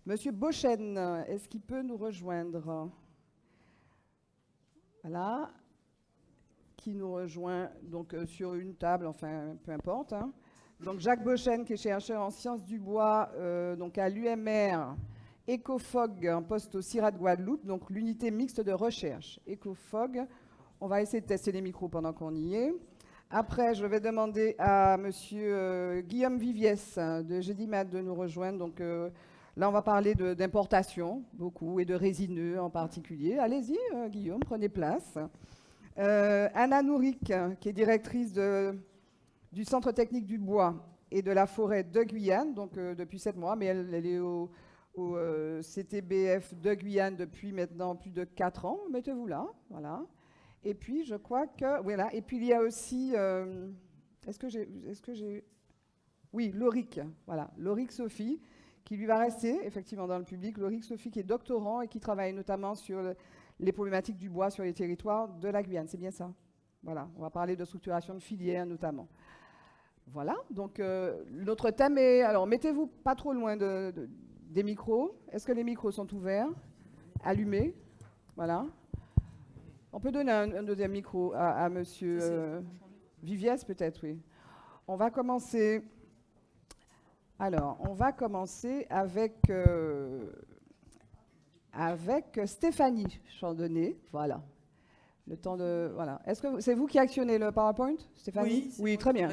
Monsieur Beauchesne, est-ce qu'il peut nous rejoindre? Voilà. Qui nous rejoint donc sur une table, enfin peu importe. Hein. Donc Jacques Beauchesne, qui est chercheur en sciences du bois, donc à l'UMR, EcoFog, un poste au CIRA de Guadeloupe, donc l'unité mixte de recherche. EcoFog, on va essayer de tester les micros pendant qu'on y est. Après, je vais demander à monsieur Guillaume Viviès de GEDIMAT de nous rejoindre. Donc là, on va parler d'importation, beaucoup, et de résineux en particulier. Allez-y, Guillaume, prenez place. Anna Nouric, qui est directrice du Centre technique du bois et de la forêt de Guyane, donc depuis 7 mois, mais elle est au CTBF de Guyane depuis maintenant plus de 4 ans. Mettez-vous là, voilà. Et puis, je crois que... Voilà. Et puis, il y a aussi... est-ce que j'ai... Oui, Lauric, voilà. Lauric Sophie, qui lui va rester, effectivement, dans le public. Lauric Sophie, qui est doctorant et qui travaille notamment sur les problématiques du bois sur les territoires de la Guyane. C'est bien ça? Voilà. On va parler de structuration de filières, notamment. Voilà. Donc, notre thème est... Alors, mettez-vous pas trop loin des micros. Est-ce que les micros sont ouverts? Allumés? Voilà. On peut donner un deuxième micro à monsieur Viviès, peut-être, oui. On va commencer... Alors, on va commencer avec Stéphanie Chandonnet. Voilà. Le temps de... Voilà. Est-ce que c'est vous qui actionnez le PowerPoint, Stéphanie? Oui, très bien.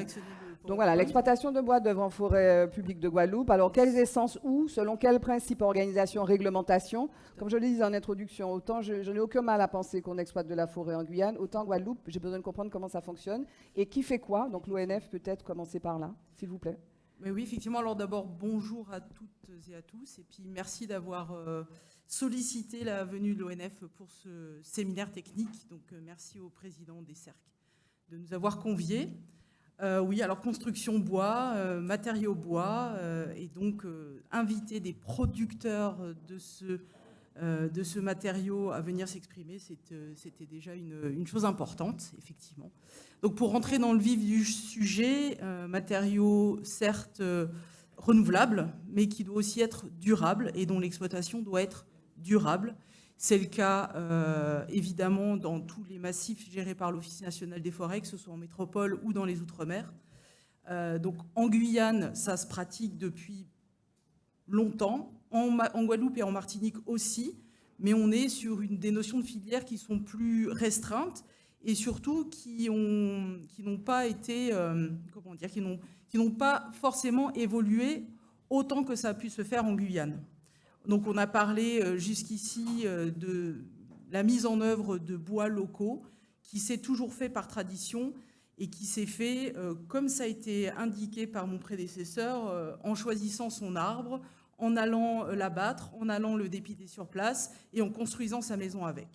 Donc voilà, l'exploitation de bois d'œuvre en forêt publique de Guadeloupe. Alors, quelles essences où? Selon quels principes, organisation, réglementation? Comme je le disais en introduction, autant je n'ai aucun mal à penser qu'on exploite de la forêt en Guyane, autant en Guadeloupe, j'ai besoin de comprendre comment ça fonctionne et qui fait quoi. Donc l'ONF peut-être commencer par là, s'il vous plaît. Mais oui, effectivement. Alors d'abord, bonjour à toutes et à tous. Et puis merci d'avoir sollicité la venue de l'ONF pour ce séminaire technique. Donc merci au président des cercles de nous avoir conviés. Oui, alors construction bois, matériaux bois, et donc inviter des producteurs de ce matériau à venir s'exprimer, c'était déjà une chose importante, effectivement. Donc pour rentrer dans le vif du sujet, matériaux certes renouvelables, mais qui doit aussi être durable et dont l'exploitation doit être durable. C'est le cas, évidemment, dans tous les massifs gérés par l'Office national des forêts, que ce soit en métropole ou dans les Outre-mer. Donc, en Guyane, ça se pratique depuis longtemps. En Guadeloupe et en Martinique aussi. Mais on est sur des notions de filières qui sont plus restreintes et surtout qui n'ont pas été, qui n'ont pas forcément évolué autant que ça a pu se faire en Guyane. Donc on a parlé jusqu'ici de la mise en œuvre de bois locaux qui s'est toujours fait par tradition et qui s'est fait, comme ça a été indiqué par mon prédécesseur, en choisissant son arbre, en allant l'abattre, en allant le dépider sur place et en construisant sa maison avec.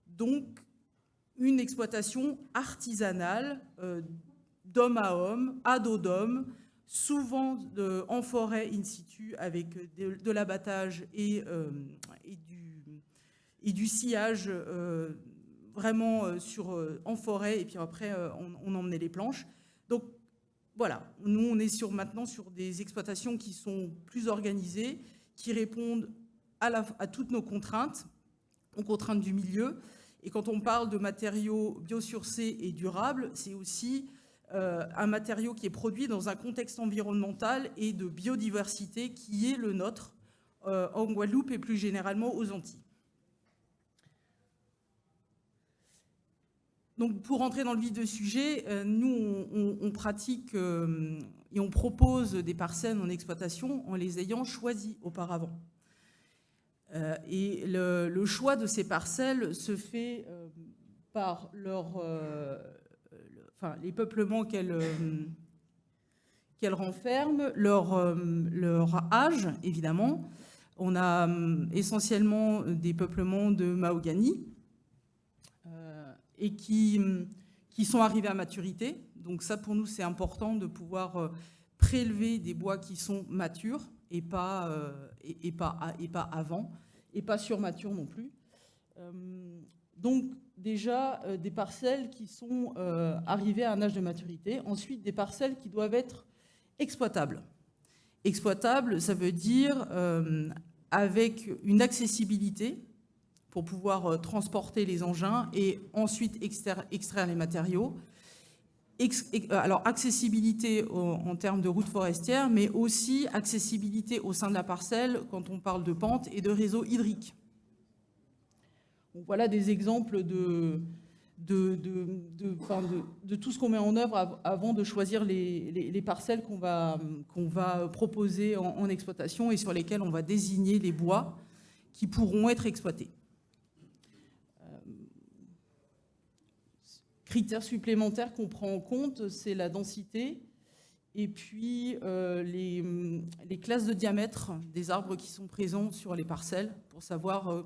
Donc une exploitation artisanale d'homme à homme, à dos d'homme, souvent en forêt in situ avec de l'abattage et du sciage vraiment en forêt, et puis après on emmenait les planches. Donc voilà, nous on est maintenant sur des exploitations qui sont plus organisées, qui répondent à toutes nos contraintes, aux contraintes du milieu. Et quand on parle de matériaux biosourcés et durables, c'est aussi un matériau qui est produit dans un contexte environnemental et de biodiversité qui est le nôtre en Guadeloupe et plus généralement aux Antilles. Donc pour rentrer dans le vif du sujet, nous on pratique et on propose des parcelles en exploitation en les ayant choisies auparavant. Et le choix de ces parcelles se fait par les peuplements qu'elles renferment, leur âge, évidemment. On a essentiellement des peuplements de mahogany et qui sont arrivés à maturité. Donc ça, pour nous, c'est important de pouvoir prélever des bois qui sont matures et pas avant, et pas surmatures non plus. Donc déjà, des parcelles qui sont arrivées à un âge de maturité. Ensuite, des parcelles qui doivent être exploitables. Exploitables, ça veut dire avec une accessibilité pour pouvoir transporter les engins et ensuite extraire les matériaux. Alors, accessibilité en termes de routes forestières, mais aussi accessibilité au sein de la parcelle quand on parle de pente et de réseau hydrique. Donc, voilà des exemples de tout ce qu'on met en œuvre avant de choisir les parcelles qu'on va proposer en exploitation et sur lesquelles on va désigner les bois qui pourront être exploités. Critères supplémentaires qu'on prend en compte, c'est la densité et puis les classes de diamètre des arbres qui sont présents sur les parcelles pour savoir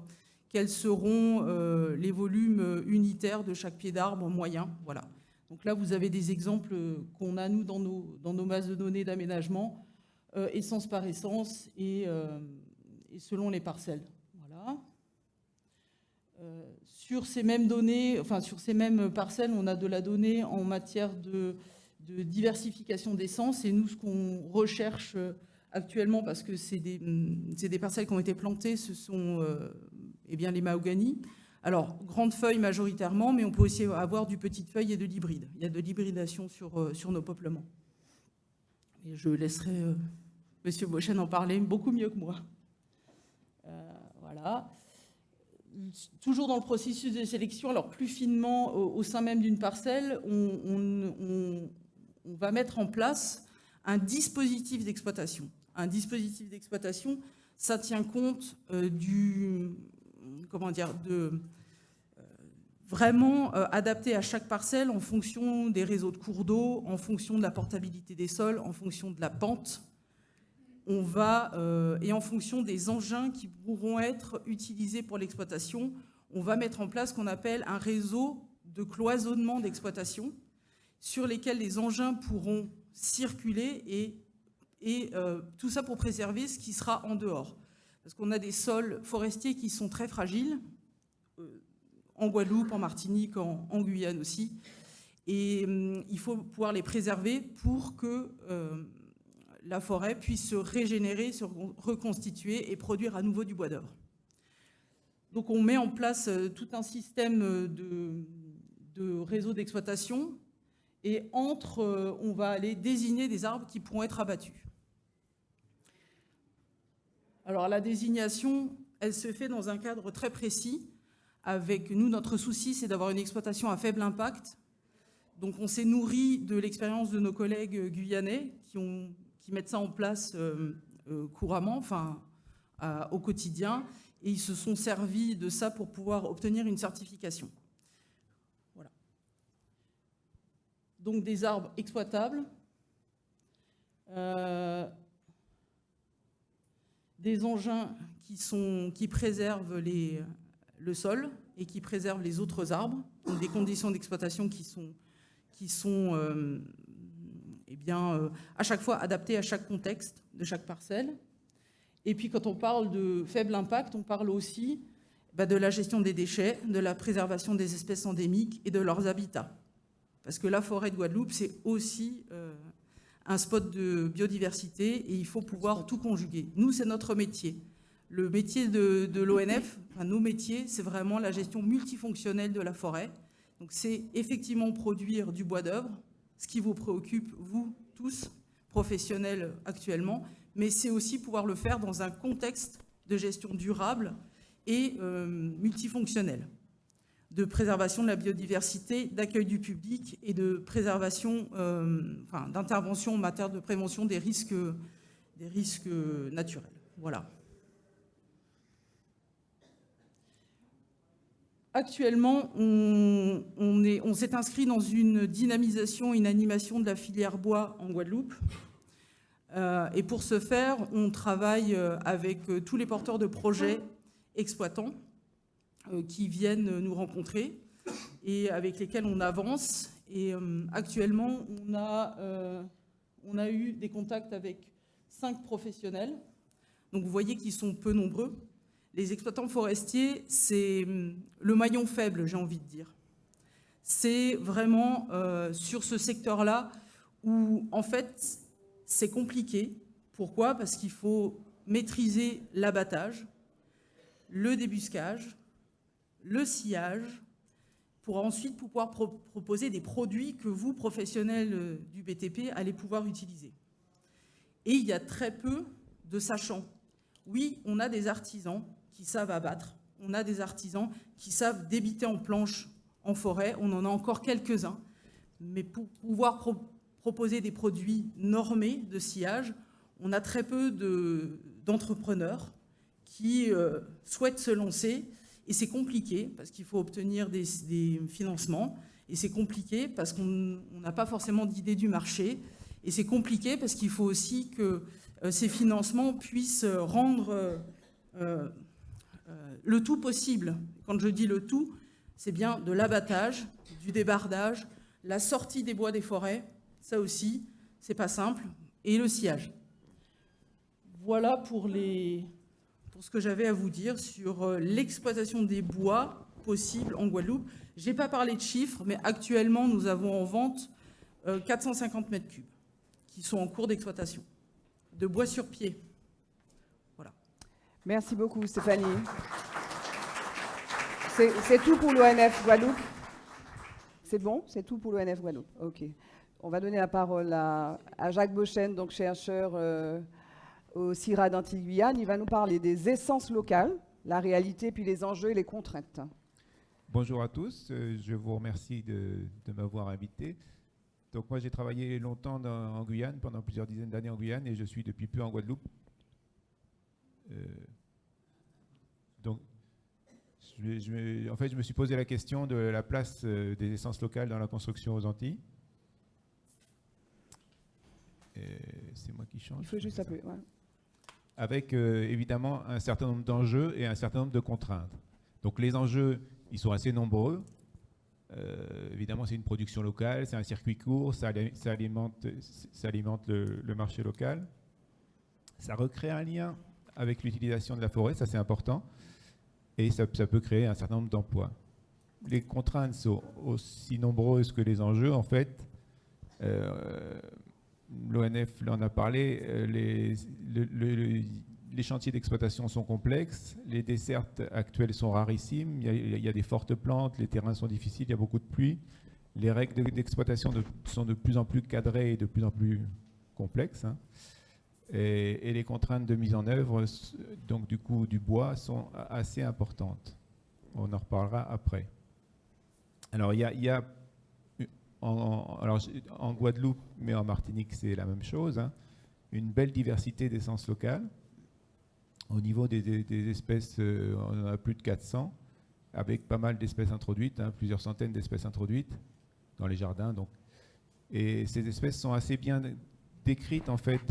quels seront les volumes unitaires de chaque pied d'arbre moyen. Voilà. Donc là, vous avez des exemples qu'on a, nous, dans nos bases de données d'aménagement, essence par essence et selon les parcelles. Voilà. Sur ces mêmes données, enfin sur ces mêmes parcelles, on a de la donnée en matière de diversification d'essence. Et nous, ce qu'on recherche actuellement, parce que c'est des parcelles qui ont été plantées, ce sont eh bien, les mahoganies. Alors, grandes feuilles majoritairement, mais on peut aussi avoir du petite feuille et de l'hybride. Il y a de l'hybridation sur nos peuplements. Et je laisserai M. Beauchesne en parler beaucoup mieux que moi. Voilà. Toujours dans le processus de sélection, alors plus finement au sein même d'une parcelle, on va mettre en place un dispositif d'exploitation. Un dispositif d'exploitation, ça tient compte vraiment adapté à chaque parcelle en fonction des réseaux de cours d'eau, en fonction de la portabilité des sols, en fonction de la pente. Et en fonction des engins qui pourront être utilisés pour l'exploitation, on va mettre en place ce qu'on appelle un réseau de cloisonnement d'exploitation sur lesquels les engins pourront circuler et tout ça pour préserver ce qui sera en dehors. Parce qu'on a des sols forestiers qui sont très fragiles, en Guadeloupe, en Martinique, en Guyane aussi, et il faut pouvoir les préserver pour que la forêt puisse se régénérer, se reconstituer et produire à nouveau du bois d'œuvre. Donc on met en place tout un système de réseau d'exploitation et on va aller désigner des arbres qui pourront être abattus. Alors la désignation, elle se fait dans un cadre très précis. Avec nous, notre souci, c'est d'avoir une exploitation à faible impact. Donc on s'est nourri de l'expérience de nos collègues guyanais qui mettent ça en place couramment, au quotidien, et ils se sont servis de ça pour pouvoir obtenir une certification. Voilà. Donc des arbres exploitables, des engins qui préservent le sol et qui préservent les autres arbres, donc des conditions d'exploitation qui sont à chaque fois adaptées à chaque contexte de chaque parcelle. Et puis quand on parle de faible impact, on parle aussi de la gestion des déchets, de la préservation des espèces endémiques et de leurs habitats. Parce que la forêt de Guadeloupe, c'est aussi un spot de biodiversité et il faut pouvoir tout conjuguer. Nous, c'est notre métier. Le métier de l'ONF, nos métiers, c'est vraiment la gestion multifonctionnelle de la forêt. Donc c'est effectivement produire du bois d'œuvre, ce qui vous préoccupe, vous tous, professionnels actuellement, mais c'est aussi pouvoir le faire dans un contexte de gestion durable et multifonctionnelle, de préservation de la biodiversité, d'accueil du public et de préservation, d'intervention en matière de prévention des risques naturels. Voilà. Actuellement, on s'est inscrit dans une dynamisation, une animation de la filière bois en Guadeloupe. Et pour ce faire, on travaille avec tous les porteurs de projets exploitants qui viennent nous rencontrer et avec lesquels on avance. Et actuellement, on a eu des contacts avec 5 professionnels. Donc vous voyez qu'ils sont peu nombreux. Les exploitants forestiers, c'est le maillon faible, j'ai envie de dire. C'est vraiment sur ce secteur-là où, en fait, c'est compliqué. Pourquoi ? Parce qu'il faut maîtriser l'abattage, le débuscage, le sciage, pour ensuite pouvoir proposer des produits que vous, professionnels du BTP, allez pouvoir utiliser. Et il y a très peu de sachants. Oui, on a des artisans qui savent abattre, on a des artisans qui savent débiter en planche en forêt, on en a encore quelques-uns, mais pour pouvoir proposer des produits normés de sciage, on a très peu d'entrepreneurs qui souhaitent se lancer, et c'est compliqué parce qu'il faut obtenir des financements, et c'est compliqué parce qu'on n'a pas forcément d'idée du marché, et c'est compliqué parce qu'il faut aussi que ces financements puissent rendre le tout possible. Quand je dis le tout, c'est bien de l'abattage, du débardage, la sortie des bois des forêts, ça aussi, c'est pas simple, et le sciage. Voilà pour ce que j'avais à vous dire sur l'exploitation des bois possibles en Guadeloupe. Je n'ai pas parlé de chiffres, mais actuellement, nous avons en vente 450 mètres cubes qui sont en cours d'exploitation, de bois sur pied. Voilà. Merci beaucoup, Stéphanie. C'est tout pour l'ONF Guadeloupe? C'est bon? C'est tout pour l'ONF Guadeloupe? OK. On va donner la parole à Jacques Beauchesne, donc chercheur au CIRA d'Antilles-Guyane. Il va nous parler des essences locales, la réalité, puis les enjeux et les contraintes. Bonjour à tous, je vous remercie de m'avoir invité. Donc moi j'ai travaillé longtemps en Guyane, pendant plusieurs dizaines d'années en Guyane, et je suis depuis peu en Guadeloupe. Donc en fait je me suis posé la question de la place des essences locales dans la construction aux Antilles. C'est moi qui change. Il faut juste un peu, ouais. Avec évidemment un certain nombre d'enjeux et un certain nombre de contraintes. Donc les enjeux, ils sont assez nombreux. Évidemment, c'est une production locale, c'est un circuit court, ça alimente le marché local. Ça recrée un lien avec l'utilisation de la forêt, ça c'est important. Et ça peut créer un certain nombre d'emplois. Les contraintes sont aussi nombreuses que les enjeux. En fait, l'ONF en a parlé, les chantiers d'exploitation sont complexes, les dessertes actuelles sont rarissimes, il y a des fortes plantes, les terrains sont difficiles, il y a beaucoup de pluie. Les règles d'exploitation sont de plus en plus cadrées et de plus en plus complexes. Hein. Et les contraintes de mise en œuvre, donc du coup du bois, sont assez importantes. On en reparlera après. Alors il y a en Guadeloupe, mais en Martinique, c'est la même chose, hein, une belle diversité d'essences locales. Au niveau des espèces, on en a plus de 400, avec pas mal d'espèces introduites, hein, plusieurs centaines d'espèces introduites dans les jardins. Donc. Et ces espèces sont assez bien décrites en fait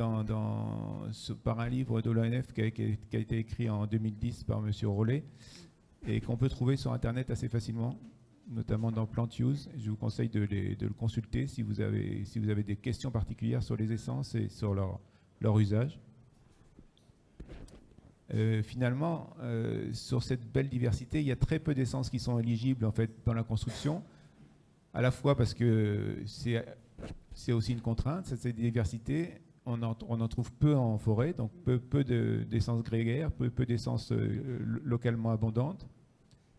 par un livre de l'ONF qui a été écrit en 2010 par M. Rollet et qu'on peut trouver sur Internet assez facilement, notamment dans Plant Use. Je vous conseille de le consulter si vous avez des questions particulières sur les essences et sur leur usage. Finalement, sur cette belle diversité, il y a très peu d'essences qui sont éligibles en fait dans la construction, à la fois parce que c'est aussi une contrainte, cette diversité. On en trouve peu en forêt, donc peu d'essences grégaires, peu d'essences localement abondantes.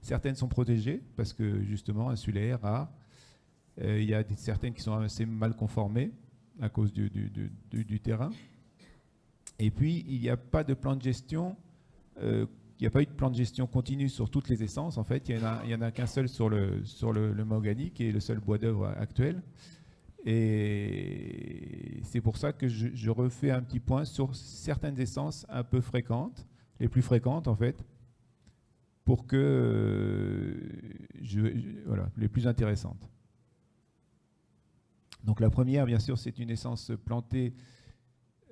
Certaines sont protégées parce que justement insulaires, rares. Il y a certaines qui sont assez mal conformées à cause du terrain. Et puis il n'y a pas de plan de gestion. Il n'y a pas eu de plan de gestion continu sur toutes les essences. En fait, il y en a qu'un seul sur le mahogany, qui est le seul bois d'œuvre actuel. Et c'est pour ça que je refais un petit point sur certaines essences un peu fréquentes, les plus fréquentes en fait, pour que voilà, les plus intéressantes. Donc la première, bien sûr, c'est une essence plantée,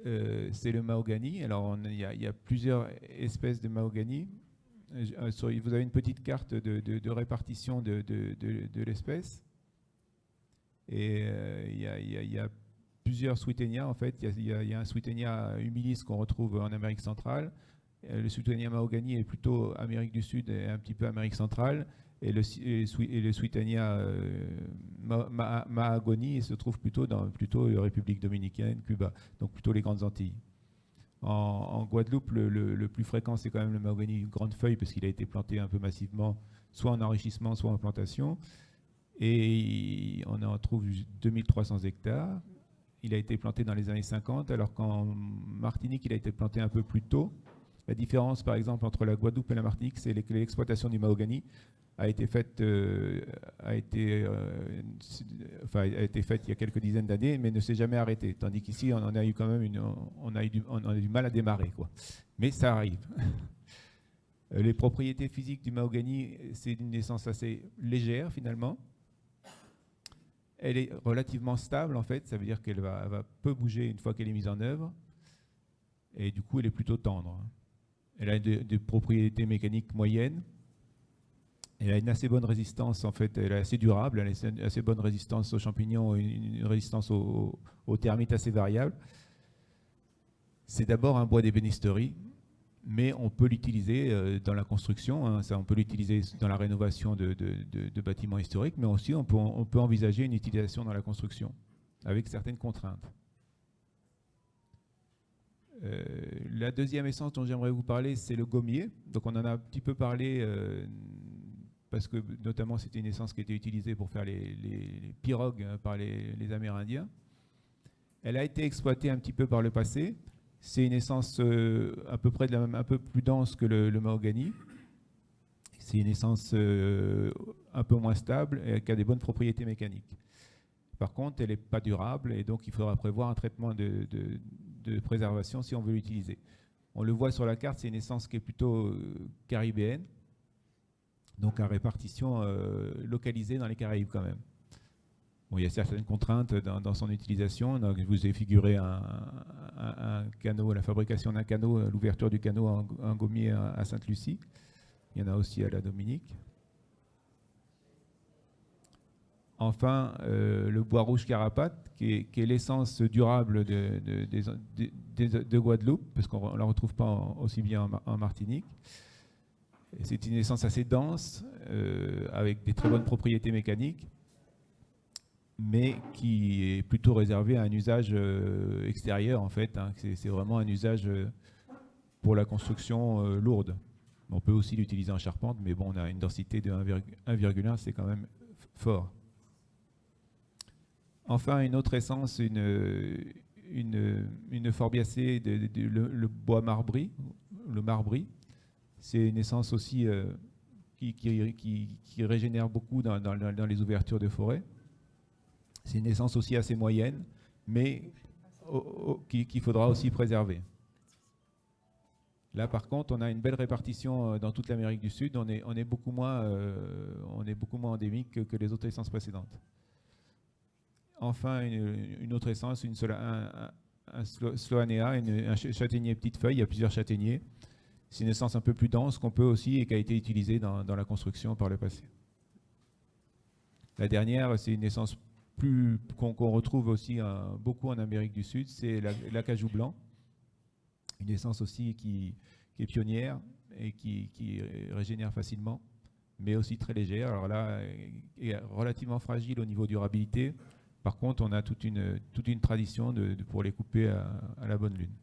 c'est le mahogany. Alors il y a plusieurs espèces de mahogany. Vous avez une petite carte de répartition de l'espèce. Et il y a plusieurs Swietenia en fait. Il y a un Swietenia humilis qu'on retrouve en Amérique centrale. Le Swietenia mahogany est plutôt Amérique du Sud et un petit peu Amérique centrale. Et le Swietenia mahagoni se trouve plutôt République dominicaine, Cuba, donc plutôt les grandes Antilles. En Guadeloupe, le plus fréquent, c'est quand même le mahogany grande feuille, parce qu'il a été planté un peu massivement, soit en enrichissement, soit en plantation. Et on en trouve 2300 hectares. Il a été planté dans les années 50, alors qu'en Martinique, il a été planté un peu plus tôt. La différence, par exemple, entre la Guadeloupe et la Martinique, c'est que l'exploitation du mahogany a été faite il y a quelques dizaines d'années, mais ne s'est jamais arrêtée. Tandis qu'ici, on en a eu quand même on a du mal à démarrer, quoi. Mais ça arrive. Les propriétés physiques du mahogany, c'est d'une naissance assez légère finalement. Elle est relativement stable en fait, ça veut dire qu'elle va peu bouger une fois qu'elle est mise en œuvre. Et du coup, elle est plutôt tendre. Elle a des propriétés mécaniques moyennes. Elle a une assez bonne résistance, en fait, elle est assez durable, elle a une assez bonne résistance aux champignons, une résistance aux termites assez variable. C'est d'abord un bois d'ébénisterie, mais on peut l'utiliser dans la construction, hein, on peut l'utiliser dans la rénovation de bâtiments historiques, mais aussi on peut envisager une utilisation dans la construction, avec certaines contraintes. La deuxième essence dont j'aimerais vous parler, c'est le gommier. Donc on en a un petit peu parlé, parce que notamment c'était une essence qui était utilisée pour faire les pirogues par les Amérindiens. Elle a été exploitée un petit peu par le passé. C'est une essence à peu près un peu plus dense que le mahogany. C'est une essence un peu moins stable et qui a des bonnes propriétés mécaniques. Par contre, elle n'est pas durable et donc il faudra prévoir un traitement de préservation si on veut l'utiliser. On le voit sur la carte, c'est une essence qui est plutôt caribéenne, donc à répartition localisée dans les Caraïbes quand même. Bon, il y a certaines contraintes dans son utilisation. Donc, je vous ai figuré un canot, la fabrication d'un canot, l'ouverture du canot en gommier à Sainte-Lucie. Il y en a aussi à la Dominique. Enfin, le bois rouge carapate, qui est l'essence durable de Guadeloupe, parce qu'on ne la retrouve pas aussi bien en Martinique. C'est une essence assez dense, avec des très bonnes propriétés mécaniques, mais qui est plutôt réservée à un usage extérieur, en fait. Hein. C'est vraiment un usage pour la construction lourde. On peut aussi l'utiliser en charpente, mais bon, on a une densité de 1,1, c'est quand même fort. Enfin, une autre essence, une forbiacée, le bois marbris, le marbris. C'est une essence aussi qui régénère beaucoup dans les ouvertures de forêt. C'est une essence aussi assez moyenne, mais qu'il faudra aussi préserver. Là, par contre, on a une belle répartition dans toute l'Amérique du Sud. On est beaucoup moins endémique que les autres essences précédentes. Enfin, une autre essence, un Sloanea, un châtaignier petite feuille. Il y a plusieurs châtaigniers. C'est une essence un peu plus dense qu'on peut aussi et qui a été utilisée dans la construction par le passé. La dernière, c'est une essence qu'on retrouve aussi beaucoup en Amérique du Sud, c'est l'acajou blanc. Une essence aussi qui est pionnière et qui régénère facilement, mais aussi très légère. Alors là, est relativement fragile au niveau durabilité. Par contre, on a toute une tradition pour les couper à la bonne lune.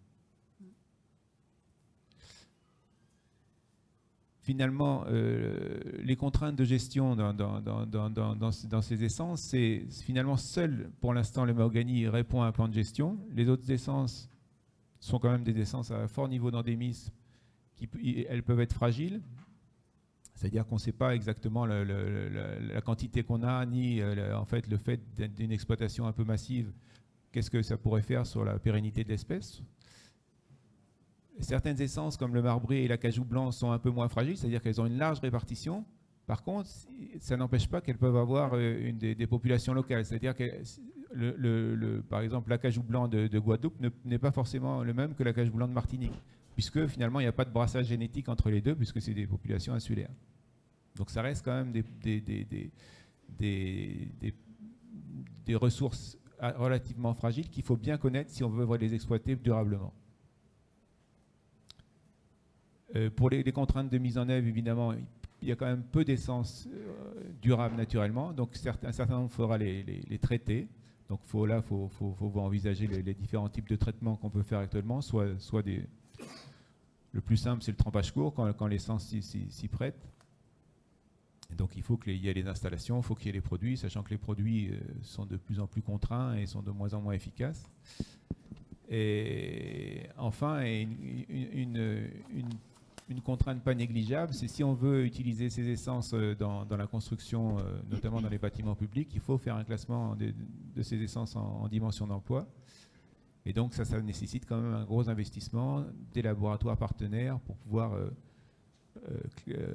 Finalement, les contraintes de gestion dans ces essences, c'est finalement seul, pour l'instant, le mahogany répond à un plan de gestion. Les autres essences sont quand même des essences à fort niveau d'endémisme, elles peuvent être fragiles, c'est-à-dire qu'on ne sait pas exactement la quantité qu'on a, ni en fait le fait d'une exploitation un peu massive, qu'est-ce que ça pourrait faire sur la pérennité de l'espèce. Certaines essences, comme le marbré et l'acajou blanc, sont un peu moins fragiles, c'est-à-dire qu'elles ont une large répartition. Par contre, ça n'empêche pas qu'elles peuvent avoir des populations locales. C'est-à-dire que, par exemple, l'acajou blanc de Guadeloupe n'est pas forcément le même que l'acajou blanc de Martinique, puisque finalement, il n'y a pas de brassage génétique entre les deux, puisque c'est des populations insulaires. Donc ça reste quand même des ressources relativement fragiles qu'il faut bien connaître si on veut les exploiter durablement. Pour les contraintes de mise en œuvre, évidemment, il y a quand même peu d'essences durables naturellement. Donc un certain nombre faudra les traiter. Donc là, faut envisager les différents types de traitements qu'on peut faire actuellement, soit le plus simple, c'est le trempage court quand l'essence s'y prête. Et donc il faut qu'il y ait les installations, il faut qu'il y ait les produits, sachant que les produits sont de plus en plus contraints et sont de moins en moins efficaces. Et enfin, une contrainte pas négligeable, c'est si on veut utiliser ces essences dans la construction, notamment dans les bâtiments publics, il faut faire un classement de ces essences en dimension d'emploi. Et donc ça nécessite quand même un gros investissement des laboratoires partenaires pour pouvoir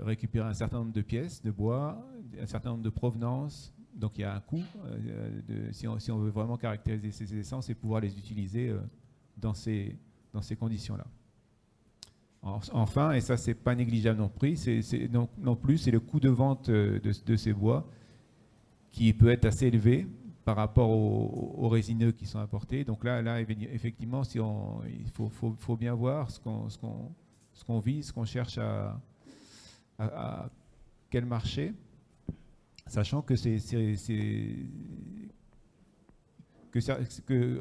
récupérer un certain nombre de pièces de bois, un certain nombre de provenances. Donc il y a un coût si on veut vraiment caractériser ces essences et pouvoir les utiliser dans ces conditions-là. Enfin, et ça c'est pas négligeable non plus, c'est le coût de vente de ces bois qui peut être assez élevé par rapport aux résineux qui sont importés. Donc là effectivement, il faut bien voir ce qu'on vise, ce qu'on cherche à quel marché, sachant que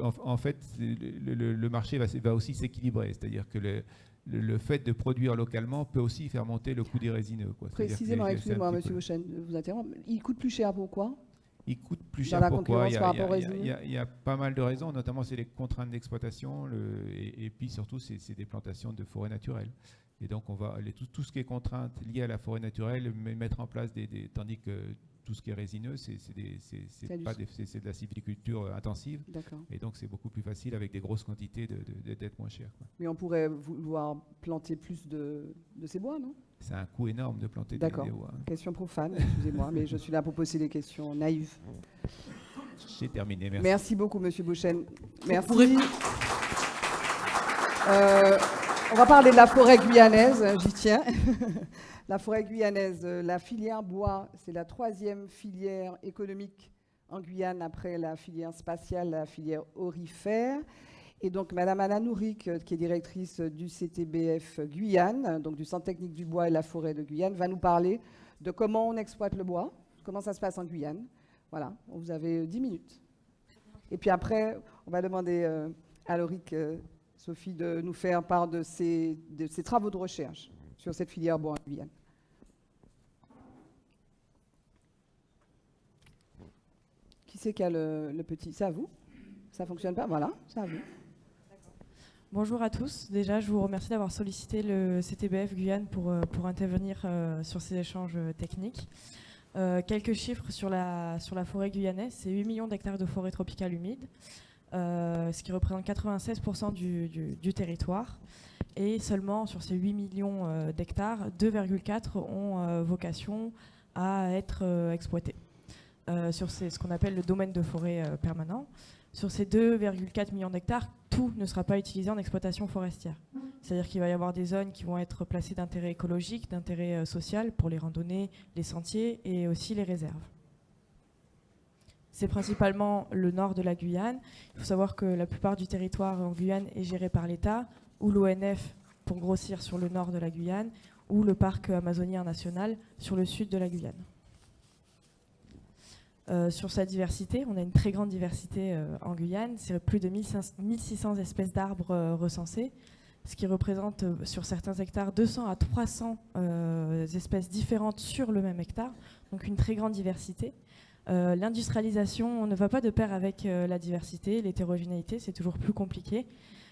en fait le marché va aussi s'équilibrer, c'est-à-dire que le fait de produire localement peut aussi faire monter le coût des résineux, quoi. Précisément, excusez-moi, Monsieur Bouchen, de vous interrompre. Il coûte plus cher pourquoi? Il coûte plus Dans cher la pourquoi? concurrence par rapport aux résineux. Il y a pas mal de raisons, notamment c'est les contraintes d'exploitation et puis surtout c'est des plantations de forêts naturelles. Et donc on va tout ce qui est contrainte liée à la forêt naturelle, mettre en place tandis que tout ce qui est résineux, c'est de la sylviculture intensive. Et donc c'est beaucoup plus facile avec des grosses quantités d'être moins cher, quoi. Mais on pourrait vouloir planter plus de ces bois, non? C'est un coût énorme de planter des bois. Question profane, excusez-moi, mais je suis là pour poser des questions naïves. J'ai terminé, merci. Merci beaucoup, Monsieur Bouchen. Merci. On va parler de la forêt guyanaise, j'y tiens. La forêt guyanaise, la filière bois, c'est la 3e filière économique en Guyane après la filière spatiale, la filière aurifère. Et donc, Madame Anna Nouric, qui est directrice du CTBF Guyane, donc du Centre technique du bois et la forêt de Guyane, va nous parler de comment on exploite le bois, comment ça se passe en Guyane. Voilà, vous avez 10 minutes. Et puis après, on va demander à Lauric, Sophie, de nous faire part de ses travaux de recherche sur cette filière bois en Guyane. Qui c'est qui a le petit? C'est à vous? Ça ne fonctionne pas? Voilà, c'est à vous. Bonjour à tous. Déjà, je vous remercie d'avoir sollicité le CTBF Guyane pour intervenir sur ces échanges techniques. Quelques chiffres sur la forêt guyanaise. C'est 8 millions d'hectares de forêt tropicale humide, ce qui représente 96% du territoire. Et seulement sur ces 8 millions d'hectares, 2,4 ont vocation à être exploités. Sur ce qu'on appelle le domaine de forêt permanent. Sur ces 2,4 millions d'hectares, tout ne sera pas utilisé en exploitation forestière. C'est-à-dire qu'il va y avoir des zones qui vont être placées d'intérêt écologique, d'intérêt social pour les randonnées, les sentiers et aussi les réserves. C'est principalement le nord de la Guyane. Il faut savoir que la plupart du territoire en Guyane est géré par l'État, ou l'ONF pour grossir sur le nord de la Guyane, ou le parc amazonien national sur le sud de la Guyane. Sur sa diversité, on a une très grande diversité en Guyane. C'est plus de 1600 espèces d'arbres recensées, ce qui représente sur certains hectares 200 à 300 espèces différentes sur le même hectare, donc une très grande diversité. L'industrialisation ne va pas de pair avec la diversité, l'hétérogénéité, c'est toujours plus compliqué.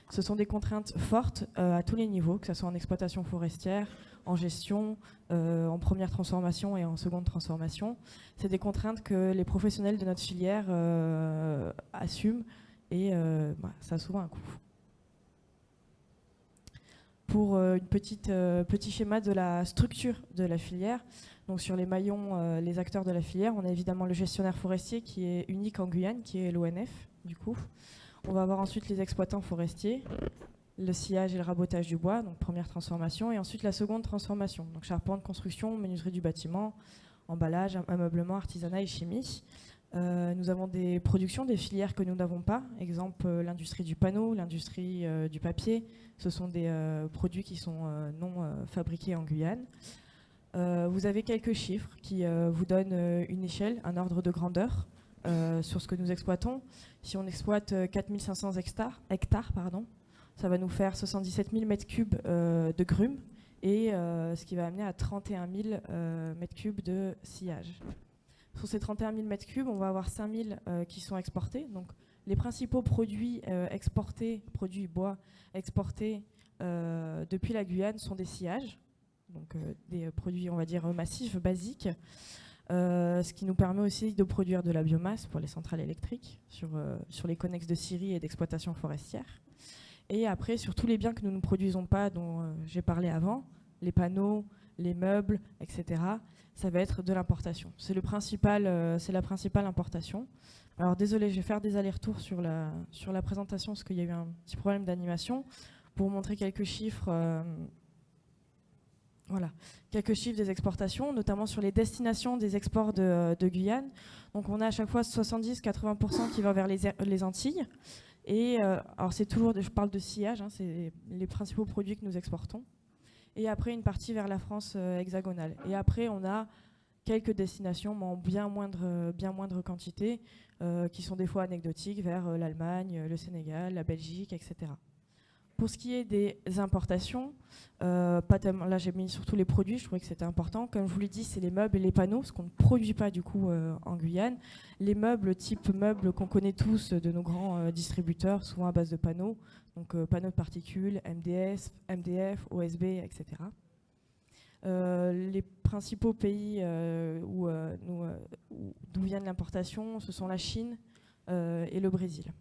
Ce sont des contraintes fortes à tous les niveaux, que ce soit en exploitation forestière, en gestion, en première transformation et en seconde transformation. C'est des contraintes que les professionnels de notre filière assument et ça a souvent un coût. Pour petit schéma de la structure de la filière, donc sur les maillons, les acteurs de la filière, on a évidemment le gestionnaire forestier qui est unique en Guyane, qui est l'ONF du coup. On va avoir ensuite les exploitants forestiers, le sciage et le rabotage du bois, donc première transformation, et ensuite la seconde transformation, donc charpente, construction, menuiserie du bâtiment, emballage, ameublement, artisanat et chimie. Nous avons des productions, des filières que nous n'avons pas, exemple l'industrie du panneau, l'industrie du papier, ce sont des produits qui sont non fabriqués en Guyane. Vous avez quelques chiffres qui vous donnent une échelle, un ordre de grandeur sur ce que nous exploitons. Si on exploite 4500 hectares, ça va nous faire 77 000 m3 de grumes et ce qui va amener à 31 000 m3 de sillage. Sur ces 31 000 m3, on va avoir 5 000 qui sont exportés. Donc, les principaux produits exportés, produits bois exportés depuis la Guyane sont des sillages, donc des produits, on va dire, massifs, basiques, ce qui nous permet aussi de produire de la biomasse pour les centrales électriques sur les connexes de scierie et d'exploitation forestière. Et après, sur tous les biens que nous ne produisons pas, dont j'ai parlé avant, les panneaux, les meubles, etc., ça va être de l'importation. C'est la principale importation. Alors désolé, je vais faire des allers-retours sur la présentation parce qu'il y a eu un petit problème d'animation. Pour vous montrer quelques chiffres, quelques chiffres des exportations, notamment sur les destinations des exports de Guyane. Donc on a à chaque fois 70-80% qui va vers les Antilles. Et alors c'est toujours, je parle de sillage, c'est les principaux produits que nous exportons. Et après une partie vers la France hexagonale. Et après on a quelques destinations, mais en bien moindre quantité, qui sont des fois anecdotiques, vers l'Allemagne, le Sénégal, la Belgique, etc. Pour ce qui est des importations, pas tellement, là j'ai mis surtout les produits, je trouvais que c'était important. Comme je vous l'ai dit, c'est les meubles et les panneaux, ce qu'on ne produit pas du coup en Guyane. Les meubles, type meubles qu'on connaît tous de nos grands distributeurs, souvent à base de panneaux, donc panneaux de particules, MDF, OSB, etc. Les principaux pays d'où vient l'importation, ce sont la Chine et le Brésil.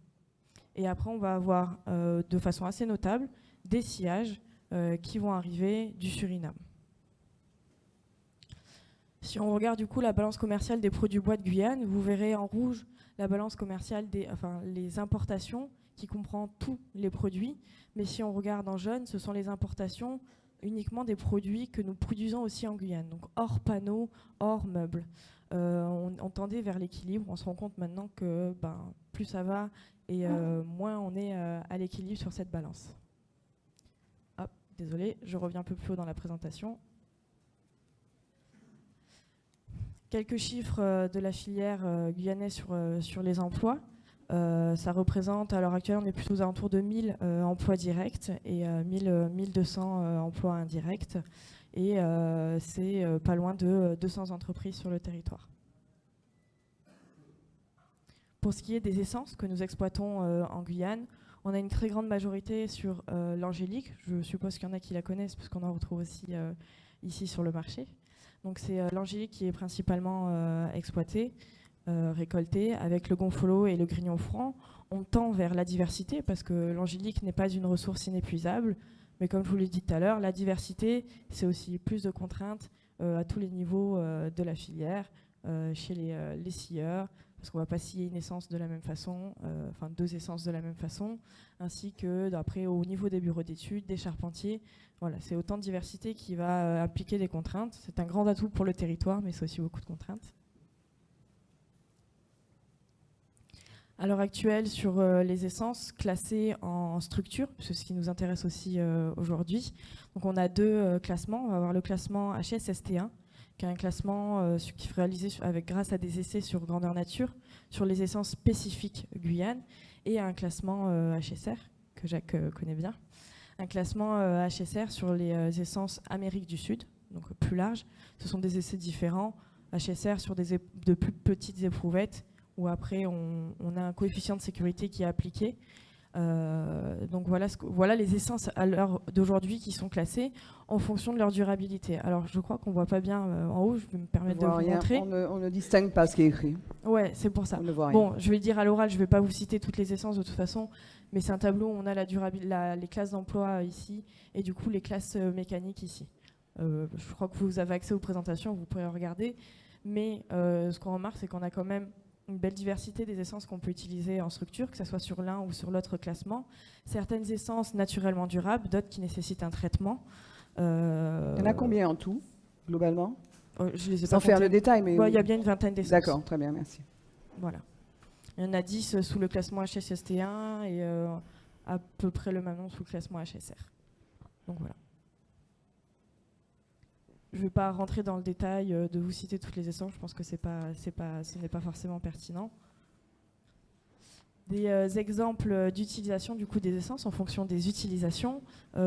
Et après, on va avoir, de façon assez notable, des sillages qui vont arriver du Suriname. Si on regarde du coup la balance commerciale des produits bois de Guyane, vous verrez en rouge la balance commerciale les importations, qui comprend tous les produits. Mais si on regarde en jaune, ce sont les importations uniquement des produits que nous produisons aussi en Guyane, donc hors panneaux, hors meubles. On tendait vers l'équilibre, on se rend compte maintenant que plus ça va et moins on est à l'équilibre sur cette balance. Hop, désolé, je reviens un peu plus haut dans la présentation. Quelques chiffres de la filière guyanaise sur les emplois. Ça représente, à l'heure actuelle, on est plutôt aux alentours de 1000 emplois directs et 1200 emplois indirects. Et c'est pas loin de 200 entreprises sur le territoire. Pour ce qui est des essences que nous exploitons en Guyane, on a une très grande majorité sur l'angélique. Je suppose qu'il y en a qui la connaissent parce qu'on en retrouve aussi ici sur le marché. Donc c'est l'angélique qui est principalement exploitée, récoltée, avec le gonfolo et le grignon franc. On tend vers la diversité parce que l'angélique n'est pas une ressource inépuisable. Mais comme je vous l'ai dit tout à l'heure, la diversité, c'est aussi plus de contraintes à tous les niveaux de la filière, chez les scieurs, parce qu'on ne va pas scier une essence de la même façon, enfin 2 essences de la même façon, ainsi que d'après au niveau des bureaux d'études, des charpentiers. Voilà, c'est autant de diversité qui va impliquer des contraintes. C'est un grand atout pour le territoire, mais c'est aussi beaucoup de contraintes. À l'heure actuelle, sur les essences classées en structure, c'est ce qui nous intéresse aussi aujourd'hui. Donc on a 2 classements. On va avoir le classement HSST1, qui est un classement qui est réalisé grâce à des essais sur grandeur nature, sur les essences spécifiques Guyane, et un classement HSR, que Jacques connaît bien. Un classement HSR sur les essences Amérique du Sud, donc plus large. Ce sont des essais différents. HSR sur de plus petites éprouvettes, où après on a un coefficient de sécurité qui est appliqué. Donc voilà les essences à l'heure d'aujourd'hui qui sont classées en fonction de leur durabilité. Alors je crois qu'on ne voit pas bien en haut, je vais me permettre de vous montrer. On ne distingue pas ce qui est écrit. Ouais, c'est pour ça. On ne voit rien. Bon, je vais le dire à l'oral, je ne vais pas vous citer toutes les essences de toute façon, mais c'est un tableau où on a les classes d'emploi ici et du coup les classes mécaniques ici. Je crois que vous avez accès aux présentations, vous pourrez regarder. Mais ce qu'on remarque, c'est qu'on a quand même une belle diversité des essences qu'on peut utiliser en structure, que ce soit sur l'un ou sur l'autre classement. Certaines essences naturellement durables, d'autres qui nécessitent un traitement. Il y en a combien en tout, globalement? Je les ai Sans pas faire comptées. le détail, mais... Il y a bien une vingtaine d'essences. D'accord, très bien, merci. Voilà. Il y en a 10 sous le classement HSST1 et à peu près le même nombre sous le classement HSR. Donc voilà. Je ne vais pas rentrer dans le détail de vous citer toutes les essences, je pense que ce n'est pas forcément pertinent. des exemples d'utilisation du coup des essences en fonction des utilisations.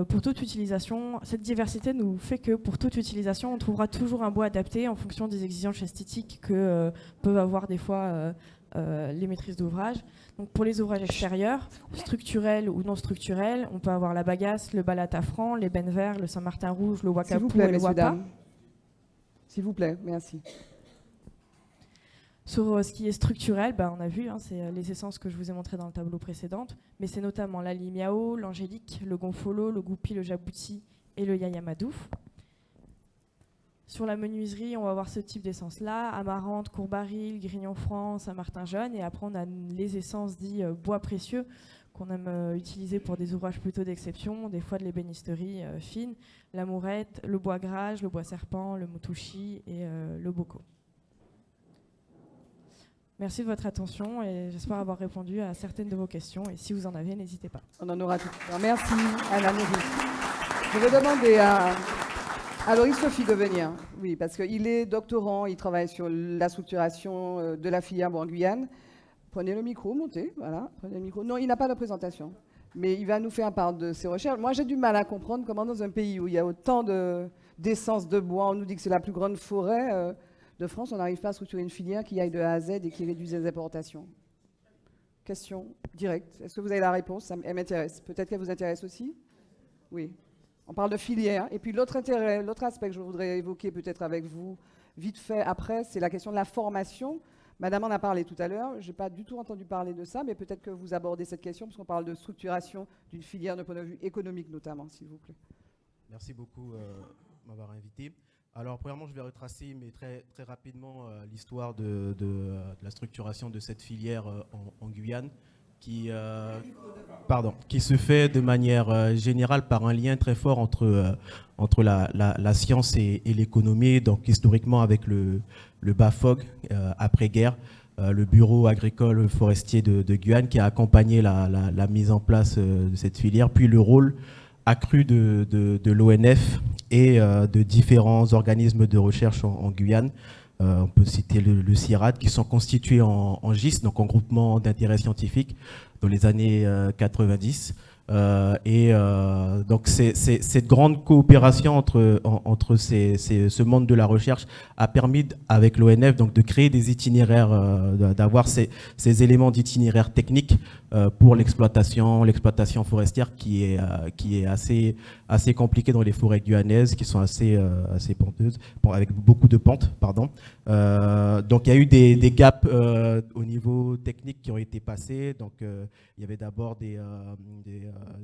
Pour toute utilisation, cette diversité nous fait que pour toute utilisation, on trouvera toujours un bois adapté en fonction des exigences esthétiques que peuvent avoir des fois les maîtrises d'ouvrage. Donc pour les ouvrages extérieurs, structurels ou non structurels, on peut avoir la bagasse, le balatafran, les bennes verts, le Saint-Martin rouge, le S'il vous wakapou plaît, et le messieurs, wapa. dames. S'il vous plaît, merci. Sur ce qui est structurel, on a vu, c'est les essences que je vous ai montrées dans le tableau précédent, mais c'est notamment la limiao, l'angélique, le gonfolo, le goupi, le jabouti et le yayamadouf. Sur la menuiserie, on va avoir ce type d'essence-là, amarante, courbaril, grignon franc, Saint-Martin jaune, et après on a les essences dites bois précieux qu'on aime utiliser pour des ouvrages plutôt d'exception, des fois de l'ébénisterie fine, l'amourette, le bois grage, le bois serpent, le mutushi et le boko. Merci de votre attention et j'espère avoir répondu à certaines de vos questions. Et si vous en avez, n'hésitez pas. On en aura tout à l'heure. Merci, Anna-Marie. Je vais demander à Loïc-Sophie de venir. Oui, parce qu'il est doctorant, il travaille sur la structuration de la filière en Guyane. Prenez le micro, montez, voilà. Prenez le micro. Non, il n'a pas de présentation, mais il va nous faire part de ses recherches. Moi, j'ai du mal à comprendre comment dans un pays où il y a autant d'essence de bois, on nous dit que c'est la plus grande forêt de France, on n'arrive pas à structurer une filière qui aille de A à Z et qui réduise les importations. Question directe. Est-ce que vous avez la réponse? Elle m'intéresse. Peut-être qu'elle vous intéresse aussi? Oui. On parle de filière. Et puis l'autre aspect que je voudrais évoquer peut-être avec vous, vite fait après, c'est la question de la formation. Madame en a parlé tout à l'heure. Je n'ai pas du tout entendu parler de ça, mais peut-être que vous abordez cette question, parce qu'on parle de structuration d'une filière de point de vue économique notamment, s'il vous plaît. Merci beaucoup de m'avoir invité. Alors, premièrement, je vais retracer, mais très, très rapidement, l'histoire de la structuration de cette filière en Guyane, qui se fait de manière générale par un lien très fort entre la science et l'économie, donc historiquement avec le BAFOG, après-guerre, le bureau agricole forestier de Guyane, qui a accompagné la mise en place de cette filière, puis le rôle accru de l'ONF et de différents organismes de recherche en Guyane. On peut citer le CIRAD, qui sont constitués en GIS, donc en groupement d'intérêt scientifique, dans les années 90. Donc cette grande coopération entre ce monde de la recherche a permis à l'ONF donc de créer des itinéraires, d'avoir ces éléments d'itinéraire technique pour l'exploitation forestière qui est assez compliquée dans les forêts guyanaises, qui sont assez penteuses, avec beaucoup de pentes, pardon. Donc il y a eu des gaps au niveau technique qui ont été passés. Donc il y avait d'abord des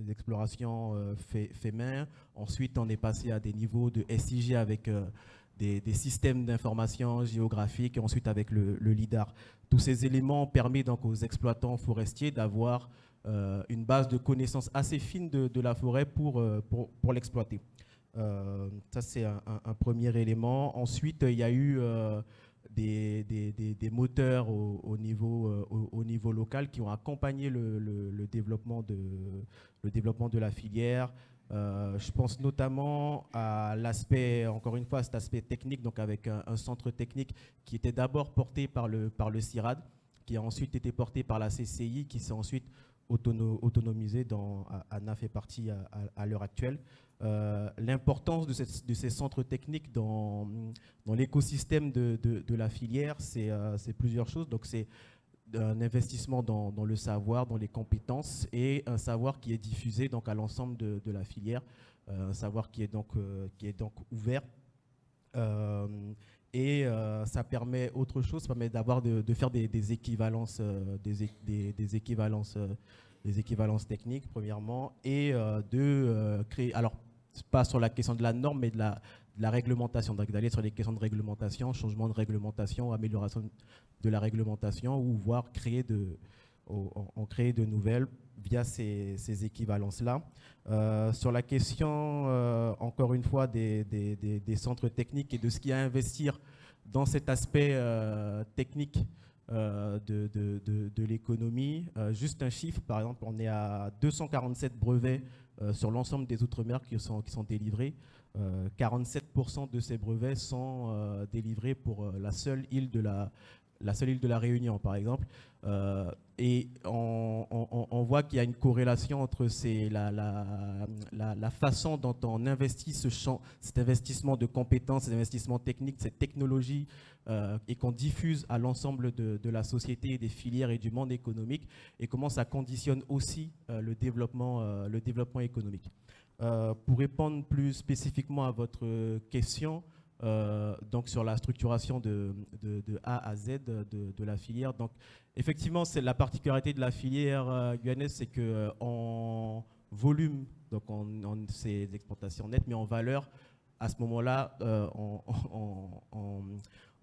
explorations fait main. Ensuite, on est passé à des niveaux de SIG avec des systèmes d'information géographique, et ensuite avec le LIDAR. Tous ces éléments ont permis donc aux exploitants forestiers d'avoir une base de connaissances assez fine de la forêt pour l'exploiter. Ça, c'est un premier élément. Ensuite, il y a eu des moteurs au niveau local qui ont accompagné le développement de la filière. Je pense notamment à l'aspect, encore une fois, cet aspect technique, donc avec un centre technique qui était d'abord porté par le CIRAD, qui a ensuite été porté par la CCI, qui s'est ensuite autonomisé, Anna fait partie à l'heure actuelle. L'importance de ces centres techniques dans l'écosystème de la filière, c'est plusieurs choses. Donc c'est un investissement dans le savoir, dans les compétences, et un savoir qui est diffusé donc à l'ensemble de la filière, un savoir qui est donc ouvert. Ça permet autre chose, ça permet de faire des équivalences, des équivalences techniques premièrement, et de créer, alors pas sur la question de la norme, mais de la réglementation, donc d'aller sur les questions de réglementation, changement de réglementation, amélioration de la réglementation, ou voire en créer de nouvelles via ces équivalences-là. Sur la question, encore une fois, des centres techniques et de ce qu'il y a à investir dans cet aspect technique de l'économie, juste un chiffre, par exemple, on est à 247 brevets sur l'ensemble des Outre-mer qui sont délivrés. 47% de ces brevets sont délivrés pour la seule île la seule île de la Réunion, par exemple. Et on voit qu'il y a une corrélation entre la façon dont on investit cet investissement de compétences, cet investissement technique, cette technologie, et qu'on diffuse à l'ensemble de la société, des filières et du monde économique, et comment ça conditionne aussi le développement économique. Pour répondre plus spécifiquement à votre question, donc sur la structuration de A à Z de la filière. Donc, effectivement, c'est la particularité de la filière guyanaise, c'est qu'en volume, donc c'est l'exportation nette, mais en valeur, à ce moment-là,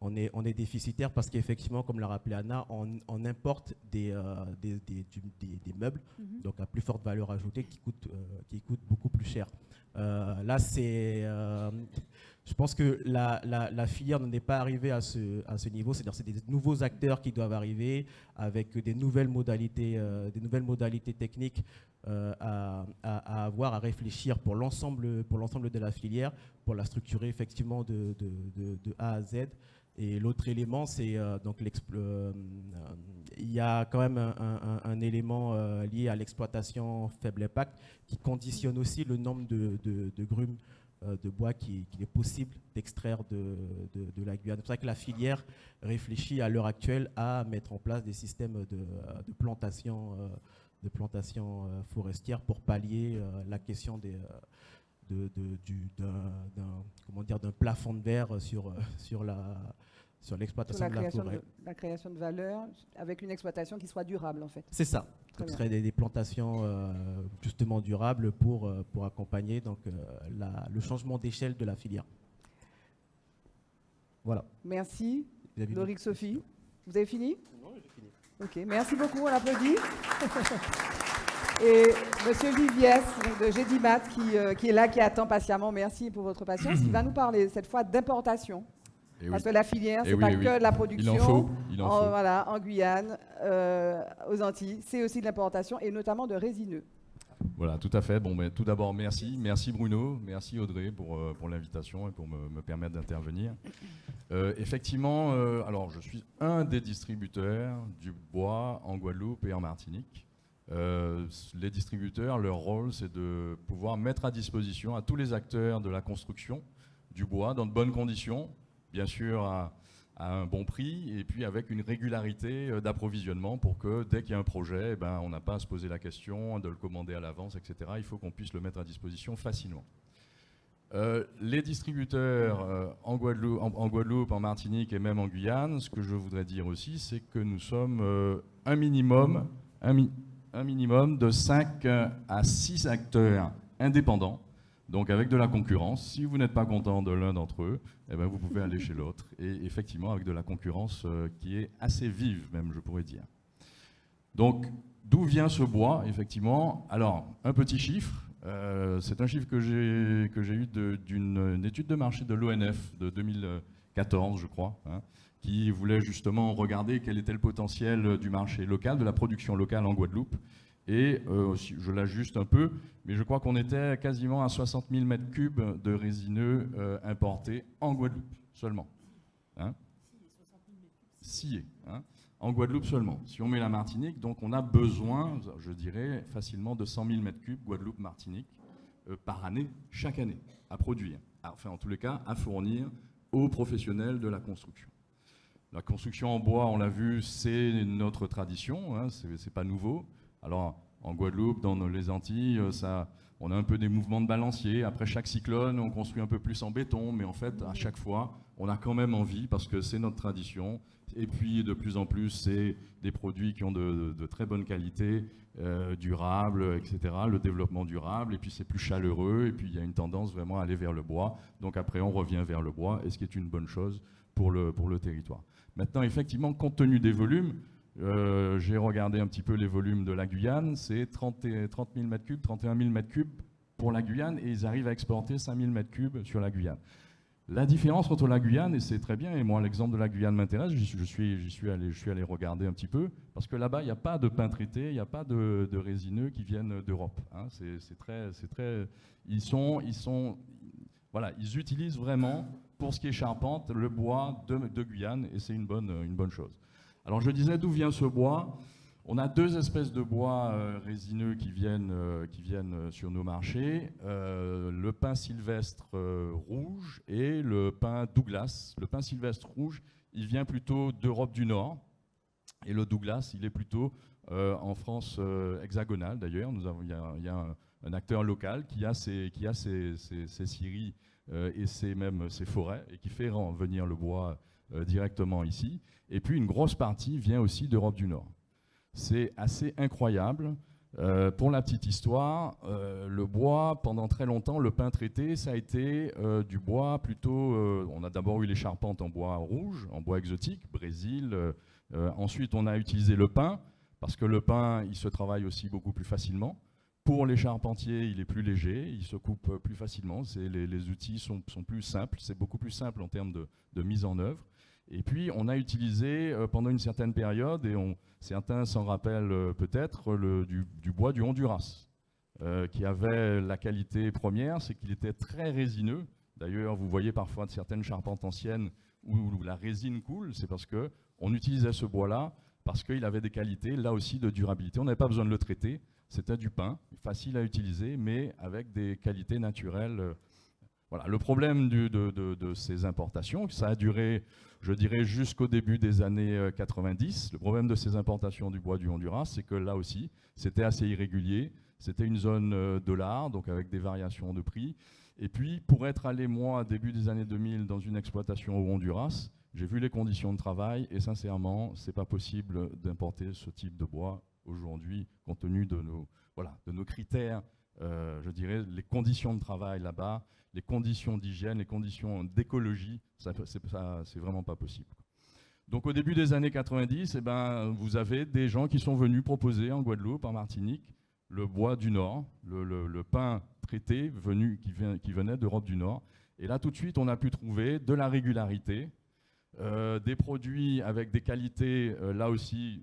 on est déficitaire parce qu'effectivement, comme l'a rappelé Anna, on importe des meubles, donc à plus forte valeur ajoutée, qui coûtent beaucoup plus cher. Là, je pense que la filière n'en est pas arrivée à ce niveau, c'est-à-dire c'est des nouveaux acteurs qui doivent arriver avec des nouvelles modalités techniques à avoir, à réfléchir pour l'ensemble de la filière, pour la structurer effectivement de A à Z. Et l'autre élément, c'est il y a quand même un élément lié à l'exploitation faible impact qui conditionne aussi le nombre de grumes de bois qu'il est possible d'extraire de la Guyane. C'est pour ça que la filière réfléchit à l'heure actuelle à mettre en place des systèmes de plantation forestière pour pallier la question d'un plafond de verre sur l'exploitation de la forêt. La création de valeur avec une exploitation qui soit durable, en fait. C'est ça. Ce serait des plantations justement durables pour accompagner donc, le changement d'échelle de la filière. Voilà. Merci. Lauric Sophie. Vous avez fini? Non, j'ai fini. Ok, merci beaucoup, on applaudit. Et Monsieur Viviès de GEDIMAT qui est là, qui attend patiemment, merci pour votre patience, qui va nous parler cette fois d'importation. Parce que la filière, ce n'est pas que de la production. Il en faut. Voilà, en Guyane, aux Antilles, c'est aussi de l'importation et notamment de résineux. Voilà, tout à fait. Bon, tout d'abord, merci. Merci Bruno, merci Audrey pour l'invitation et pour me permettre d'intervenir. Effectivement, alors je suis un des distributeurs du bois en Guadeloupe et en Martinique. Les distributeurs, leur rôle, c'est de pouvoir mettre à disposition à tous les acteurs de la construction du bois dans de bonnes conditions, bien sûr à un bon prix, et puis avec une régularité d'approvisionnement pour que dès qu'il y a un projet, on n'a pas à se poser la question de le commander à l'avance, etc. Il faut qu'on puisse le mettre à disposition facilement. Les distributeurs en Guadeloupe, en Martinique et même en Guyane, ce que je voudrais dire aussi, c'est que nous sommes un minimum de 5 à 6 acteurs indépendants, donc avec de la concurrence. Si vous n'êtes pas content de l'un d'entre eux, vous pouvez aller chez l'autre. Et effectivement, avec de la concurrence qui est assez vive, même, je pourrais dire. Donc, d'où vient ce bois, effectivement? Alors, un petit chiffre. C'est un chiffre que j'ai eu d'une étude de marché de l'ONF de 2014, je crois, qui voulait justement regarder quel était le potentiel du marché local, de la production locale en Guadeloupe. Et je l'ajuste un peu, mais je crois qu'on était quasiment à 60 000 mètres cubes de résineux importés en Guadeloupe seulement. Sciés, en Guadeloupe seulement. Si on met la Martinique, donc on a besoin, je dirais, facilement de 100 000 mètres cubes Guadeloupe-Martinique par année, chaque année, à produire. Enfin, en tous les cas, à fournir aux professionnels de la construction. La construction en bois, on l'a vu, c'est notre tradition, c'est pas nouveau. Alors, en Guadeloupe, dans les Antilles, on a un peu des mouvements de balancier. Après chaque cyclone, on construit un peu plus en béton, mais en fait, à chaque fois, on a quand même envie, parce que c'est notre tradition. Et puis, de plus en plus, c'est des produits qui ont de très bonne qualité, durables, etc. Le développement durable, et puis c'est plus chaleureux, et puis il y a une tendance vraiment à aller vers le bois. Donc après, on revient vers le bois, et ce qui est une bonne chose pour le territoire. Maintenant, effectivement, compte tenu des volumes, j'ai regardé un petit peu les volumes de la Guyane, c'est 30 000 mètres cubes, 31 000 mètres cubes pour la Guyane, et ils arrivent à exporter 5 000 mètres cubes sur la Guyane. La différence entre la Guyane, et c'est très bien, et moi l'exemple de la Guyane m'intéresse, je suis allé regarder un petit peu, parce que là-bas, il n'y a pas de pin traité, il n'y a pas de résineux qui viennent d'Europe. Ils utilisent vraiment, pour ce qui est charpente, le bois de Guyane, et c'est une bonne chose. Alors je disais d'où vient ce bois. On a deux espèces de bois résineux qui viennent sur nos marchés. Le pin sylvestre rouge et le pin Douglas. Le pin sylvestre rouge, il vient plutôt d'Europe du Nord. Et le Douglas, il est plutôt en France hexagonale d'ailleurs. Il y a un acteur local qui a ses scieries et ses forêts et qui fait venir le bois directement ici. Et puis une grosse partie vient aussi d'Europe du Nord. C'est assez incroyable. Pour la petite histoire, le bois, pendant très longtemps, le pin traité, ça a été du bois plutôt... on a d'abord eu les charpentes en bois rouge, en bois exotique, Brésil. Ensuite, on a utilisé le pin, parce que le pin, il se travaille aussi beaucoup plus facilement. Pour les charpentiers, il est plus léger, il se coupe plus facilement. Les outils sont plus simples, c'est beaucoup plus simple en termes de mise en œuvre. Et puis, on a utilisé pendant une certaine période, et certains s'en rappellent peut-être, du bois du Honduras, qui avait la qualité première, c'est qu'il était très résineux. D'ailleurs, vous voyez parfois de certaines charpentes anciennes où la résine coule, c'est parce qu'on utilisait ce bois-là, parce qu'il avait des qualités, là aussi, de durabilité. On n'avait pas besoin de le traiter, c'était du pin, facile à utiliser, mais avec des qualités naturelles. Voilà. Le problème de ces importations, ça a duré, je dirais, jusqu'au début des années 90. Le problème de ces importations du bois du Honduras, c'est que là aussi, c'était assez irrégulier. C'était une zone dollar, donc avec des variations de prix. Et puis, pour être allé, moi, début des années 2000, dans une exploitation au Honduras, j'ai vu les conditions de travail et sincèrement, ce n'est pas possible d'importer ce type de bois aujourd'hui, compte tenu de nos critères, je dirais, les conditions de travail là-bas, les conditions d'hygiène, les conditions d'écologie, c'est vraiment pas possible. Donc au début des années 90, eh ben, vous avez des gens qui sont venus proposer en Guadeloupe, en Martinique, le bois du Nord, le pin traité qui venait d'Europe du Nord. Et là, tout de suite, on a pu trouver de la régularité, des produits avec des qualités, là aussi,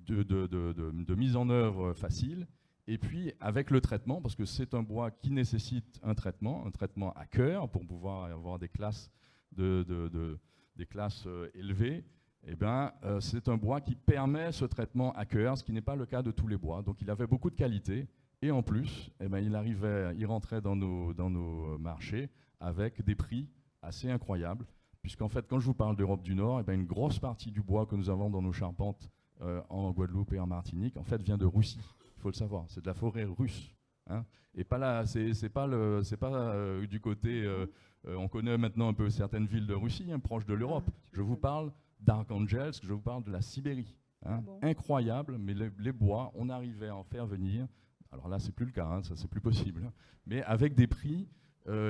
de mise en œuvre facile. Et puis, avec le traitement, parce que c'est un bois qui nécessite un traitement à cœur pour pouvoir avoir des classes, élevées, eh ben, c'est un bois qui permet ce traitement à cœur, ce qui n'est pas le cas de tous les bois. Donc, il avait beaucoup de qualité. Et en plus, eh ben, il rentrait dans nos marchés avec des prix assez incroyables. Puisqu'en fait, quand je vous parle d'Europe du Nord, eh ben, une grosse partie du bois que nous avons dans nos charpentes en Guadeloupe et en Martinique, en fait, vient de Russie. Il faut le savoir, c'est de la forêt russe. Hein. Et pas là, c'est pas du côté. On connaît maintenant un peu certaines villes de Russie, hein, proches de l'Europe. Je vous parle d'Arkhangelsk, je vous parle de la Sibérie. Hein. Bon. Incroyable, mais les bois, on arrivait à en faire venir. Alors là, c'est plus le cas, hein, ça c'est plus possible. Hein, mais avec des prix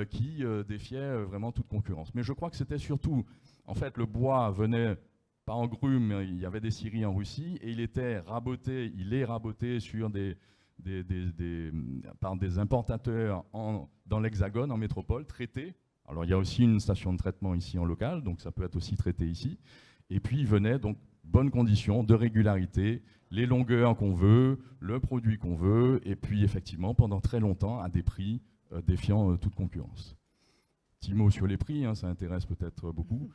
qui défiaient vraiment toute concurrence. Mais je crois que c'était surtout, en fait, le bois venait pas en grume, mais il y avait des scieries en Russie, et il est raboté sur par des importateurs dans l'Hexagone, en métropole, traité. Alors il y a aussi une station de traitement ici en local, donc ça peut être aussi traité ici. Et puis il venait donc bonnes conditions de régularité, les longueurs qu'on veut, le produit qu'on veut, et puis effectivement pendant très longtemps à des prix défiant toute concurrence. Petit mot sur les prix, hein, ça intéresse peut-être beaucoup.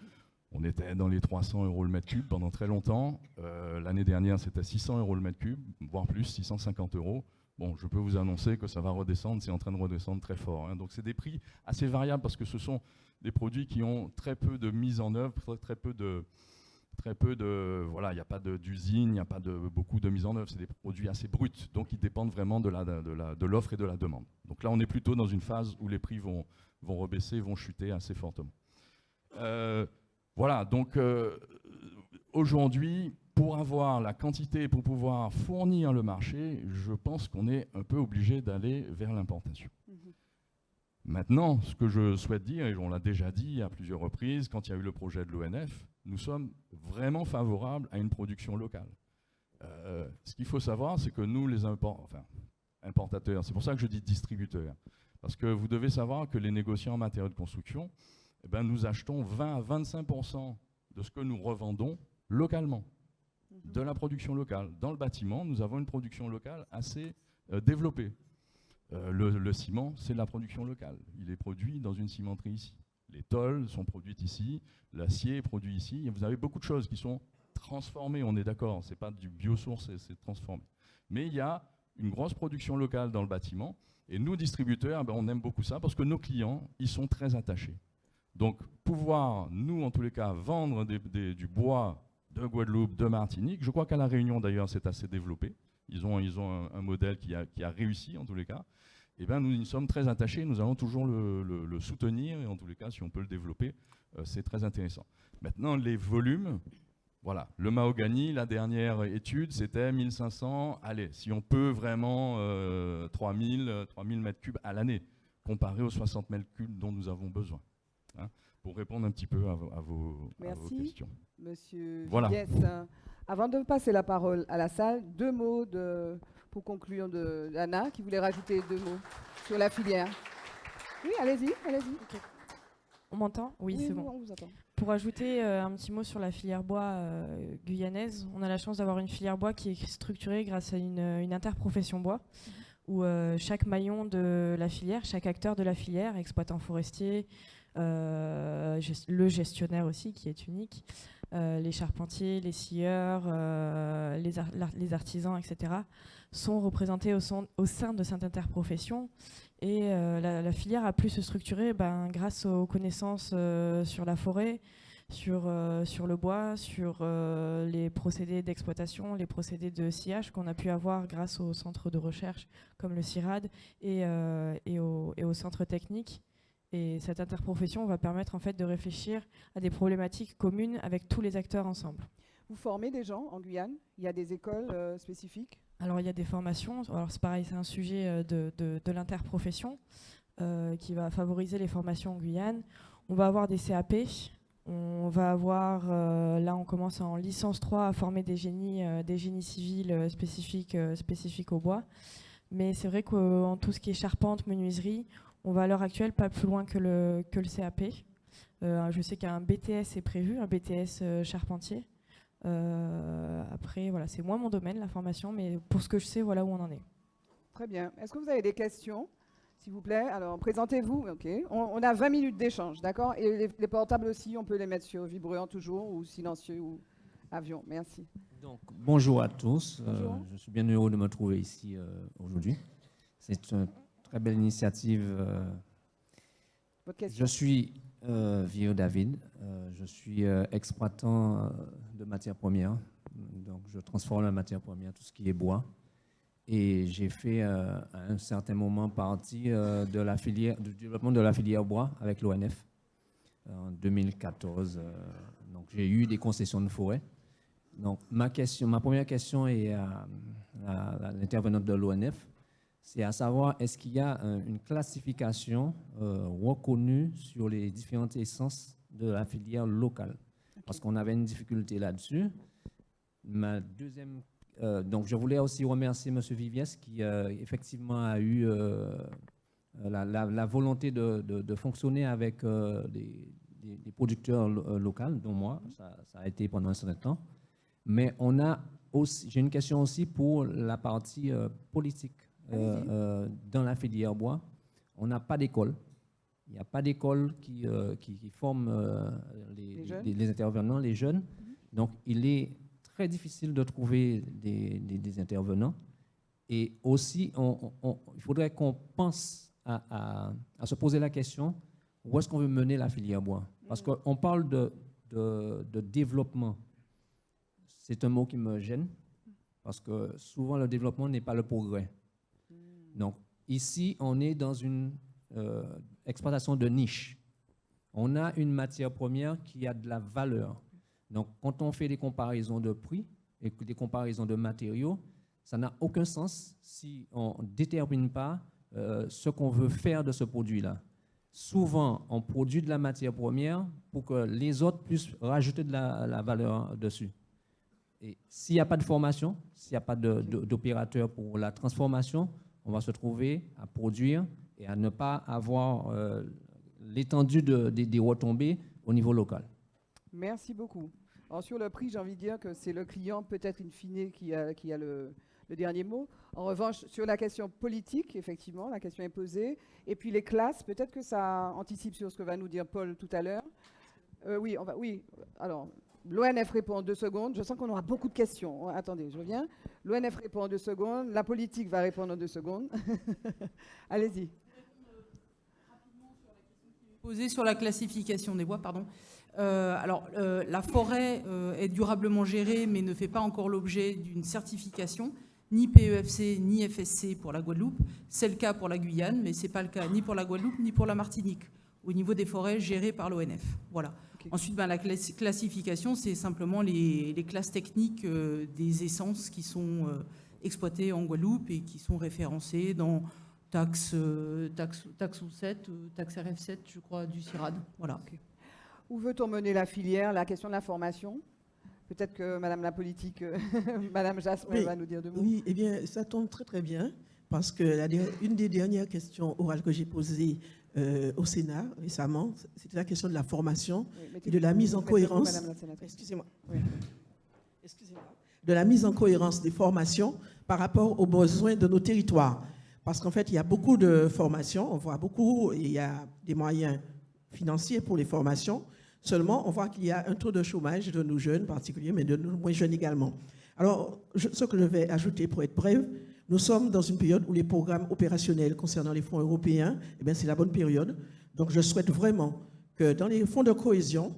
On était dans les 300 € le mètre cube pendant très longtemps. L'année dernière, c'était 600 € le mètre cube, voire plus, 650 €. Bon, je peux vous annoncer que ça va redescendre, c'est en train de redescendre très fort. Hein. Donc c'est des prix assez variables parce que ce sont des produits qui ont très peu de mise en œuvre, très peu de voilà, il n'y a pas d'usine, il n'y a pas beaucoup de mise en œuvre, c'est des produits assez bruts, donc ils dépendent vraiment de l'offre et de la demande. Donc là, on est plutôt dans une phase où les prix vont rebaisser, vont chuter assez fortement. Voilà, donc aujourd'hui, pour avoir la quantité, pour pouvoir fournir le marché, je pense qu'on est un peu obligé d'aller vers l'importation. Maintenant, ce que je souhaite dire, et on l'a déjà dit à plusieurs reprises, quand il y a eu le projet de l'ONF, nous sommes vraiment favorables à une production locale. Ce qu'il faut savoir, c'est que nous, les importateurs, c'est pour ça que je dis distributeurs, parce que vous devez savoir que les négociants en matériaux de construction, eh ben, nous achetons 20 à 25% de ce que nous revendons localement, de la production locale. Dans le bâtiment, nous avons une production locale assez développée. Le ciment, c'est de la production locale. Il est produit dans une cimenterie ici. Les tôles sont produites ici, l'acier est produit ici. Et vous avez beaucoup de choses qui sont transformé, on est d'accord, c'est pas du biosource, c'est transformé. Mais il y a une grosse production locale dans le bâtiment, et nous, distributeurs, on aime beaucoup ça, parce que nos clients, ils sont très attachés. Donc, pouvoir, nous, en tous les cas, vendre du bois de Guadeloupe, de Martinique, je crois qu'à La Réunion, d'ailleurs, c'est assez développé. Ils ont un modèle qui a réussi, en tous les cas. Eh bien, nous y sommes très attachés, nous allons toujours le soutenir, et en tous les cas, si on peut le développer, c'est très intéressant. Maintenant, les volumes, voilà, le mahogany, la dernière étude, c'était 1500, allez, si on peut vraiment 3000 mètres cubes à l'année, comparé aux 60 mètres cubes dont nous avons besoin, hein, pour répondre un petit peu à vos questions. Monsieur Voilà. Viviès. Avant de passer la parole à la salle, 2 mots pour conclure d'Anna, qui voulait rajouter 2 mots sur la filière. Oui, allez-y, allez-y. Ok. On m'entend? Oui, c'est bon. On vous entend. Pour ajouter un petit mot sur la filière bois guyanaise, on a la chance d'avoir une filière bois qui est structurée grâce à une interprofession bois, où chaque maillon de la filière, chaque acteur de la filière, exploitant forestier, le gestionnaire aussi qui est unique, les charpentiers, les scieurs, les artisans, etc., sont représentés au sein de cette interprofession. Et la filière a pu se structurer grâce aux connaissances sur la forêt, sur le bois, sur les procédés d'exploitation, les procédés de sciage qu'on a pu avoir grâce aux centres de recherche comme le CIRAD et aux centres techniques. Et cette interprofession va permettre en fait de réfléchir à des problématiques communes avec tous les acteurs ensemble. Vous formez des gens en Guyane? Il y a des écoles spécifiques? Alors il y a des formations, alors c'est pareil, c'est un sujet de l'interprofession qui va favoriser les formations en Guyane. On va avoir des CAP, on va avoir, là on commence en licence 3 à former des génies civils spécifiques au bois. Mais c'est vrai qu'en tout ce qui est charpente, menuiserie, on va à l'heure actuelle pas plus loin que le CAP. Je sais qu'un BTS est prévu, un BTS charpentier. Après, voilà, c'est moins mon domaine, la formation, mais pour ce que je sais, voilà où on en est. Très bien. Est-ce que vous avez des questions, s'il vous plaît? Alors, présentez-vous. OK. On a 20 minutes d'échange, d'accord? Et les portables aussi, on peut les mettre sur vibrant toujours, ou silencieux, ou avion. Merci. Donc, bonjour à tous. Bonjour. Je suis bien heureux de me trouver ici aujourd'hui. C'est une très belle initiative. Votre question? Je suis Vieux David. Je suis exploitant de matières premières. Donc, je transforme la matière première, tout ce qui est bois. Et j'ai fait à un certain moment partie du développement de la filière bois avec l'ONF en 2014. Donc, j'ai eu des concessions de forêt. Donc, ma première question est à l'intervenante de l'ONF. C'est à savoir, est-ce qu'il y a une classification reconnue sur les différentes essences de la filière locale? Parce qu'on avait une difficulté là-dessus. Ma deuxième, donc je voulais aussi remercier M. Viviès qui effectivement a eu la volonté de fonctionner avec des producteurs locaux, dont moi, ça a été pendant un certain temps. Mais j'ai une question aussi pour la partie politique. Dans la filière bois, on n'a pas d'école. Il n'y a pas d'école qui forme les intervenants, les jeunes. Donc, il est très difficile de trouver des intervenants. Et aussi, il faudrait qu'on pense à se poser la question, où est-ce qu'on veut mener la filière bois? Parce qu'on parle de développement. C'est un mot qui me gêne, parce que souvent, le développement n'est pas le progrès. Donc, ici, on est dans une exploitation de niche. On a une matière première qui a de la valeur. Donc, quand on fait des comparaisons de prix et des comparaisons de matériaux, ça n'a aucun sens si on ne détermine pas ce qu'on veut faire de ce produit-là. Souvent, on produit de la matière première pour que les autres puissent rajouter de la valeur dessus. Et s'il n'y a pas de formation, s'il n'y a pas d'opérateur pour la transformation, on va se trouver à produire et à ne pas avoir l'étendue des retombées au niveau local. Merci beaucoup. Alors, sur le prix, j'ai envie de dire que c'est le client, peut-être in fine, qui a le dernier mot. En revanche, sur la question politique, effectivement, la question est posée. Et puis les classes, peut-être que ça anticipe sur ce que va nous dire Paul tout à l'heure. Oui, alors, L'ONF répond en 2 secondes. Je sens qu'on aura beaucoup de questions. Attendez, je reviens. L'ONF répond en 2 secondes. La politique va répondre en 2 secondes. Allez-y. Posée sur la classification des bois, pardon. La forêt est durablement gérée, mais ne fait pas encore l'objet d'une certification, ni PEFC, ni FSC pour la Guadeloupe. C'est le cas pour la Guyane, mais ce n'est pas le cas ni pour la Guadeloupe, ni pour la Martinique, au niveau des forêts gérées par l'ONF. Voilà. Okay. Ensuite, la classification, c'est simplement les classes techniques des essences qui sont exploitées en Guadeloupe et qui sont référencées dans taxe 7, taxe RF7, je crois, du CIRAD. Voilà. Okay. Où veut-on mener la filière? La question de la formation? Peut-être que Madame la politique, Madame Jasmin va nous dire 2 mots. Oui, eh bien, ça tombe très très bien, parce que une des dernières questions orales que j'ai posées au Sénat récemment, c'était la question de la formation et de la mise en cohérence. Excusez-moi. Oui. Excusez-moi. De la mise en cohérence des formations par rapport aux besoins de nos territoires. Parce qu'en fait, il y a beaucoup de formations, on voit beaucoup, il y a des moyens financiers pour les formations. Seulement, on voit qu'il y a un taux de chômage de nos jeunes en particulier, mais de nos moins jeunes également. Alors, ce que je vais ajouter pour être brève, nous sommes dans une période où les programmes opérationnels concernant les fonds européens, eh bien, c'est la bonne période. Donc, je souhaite vraiment que dans les fonds de cohésion,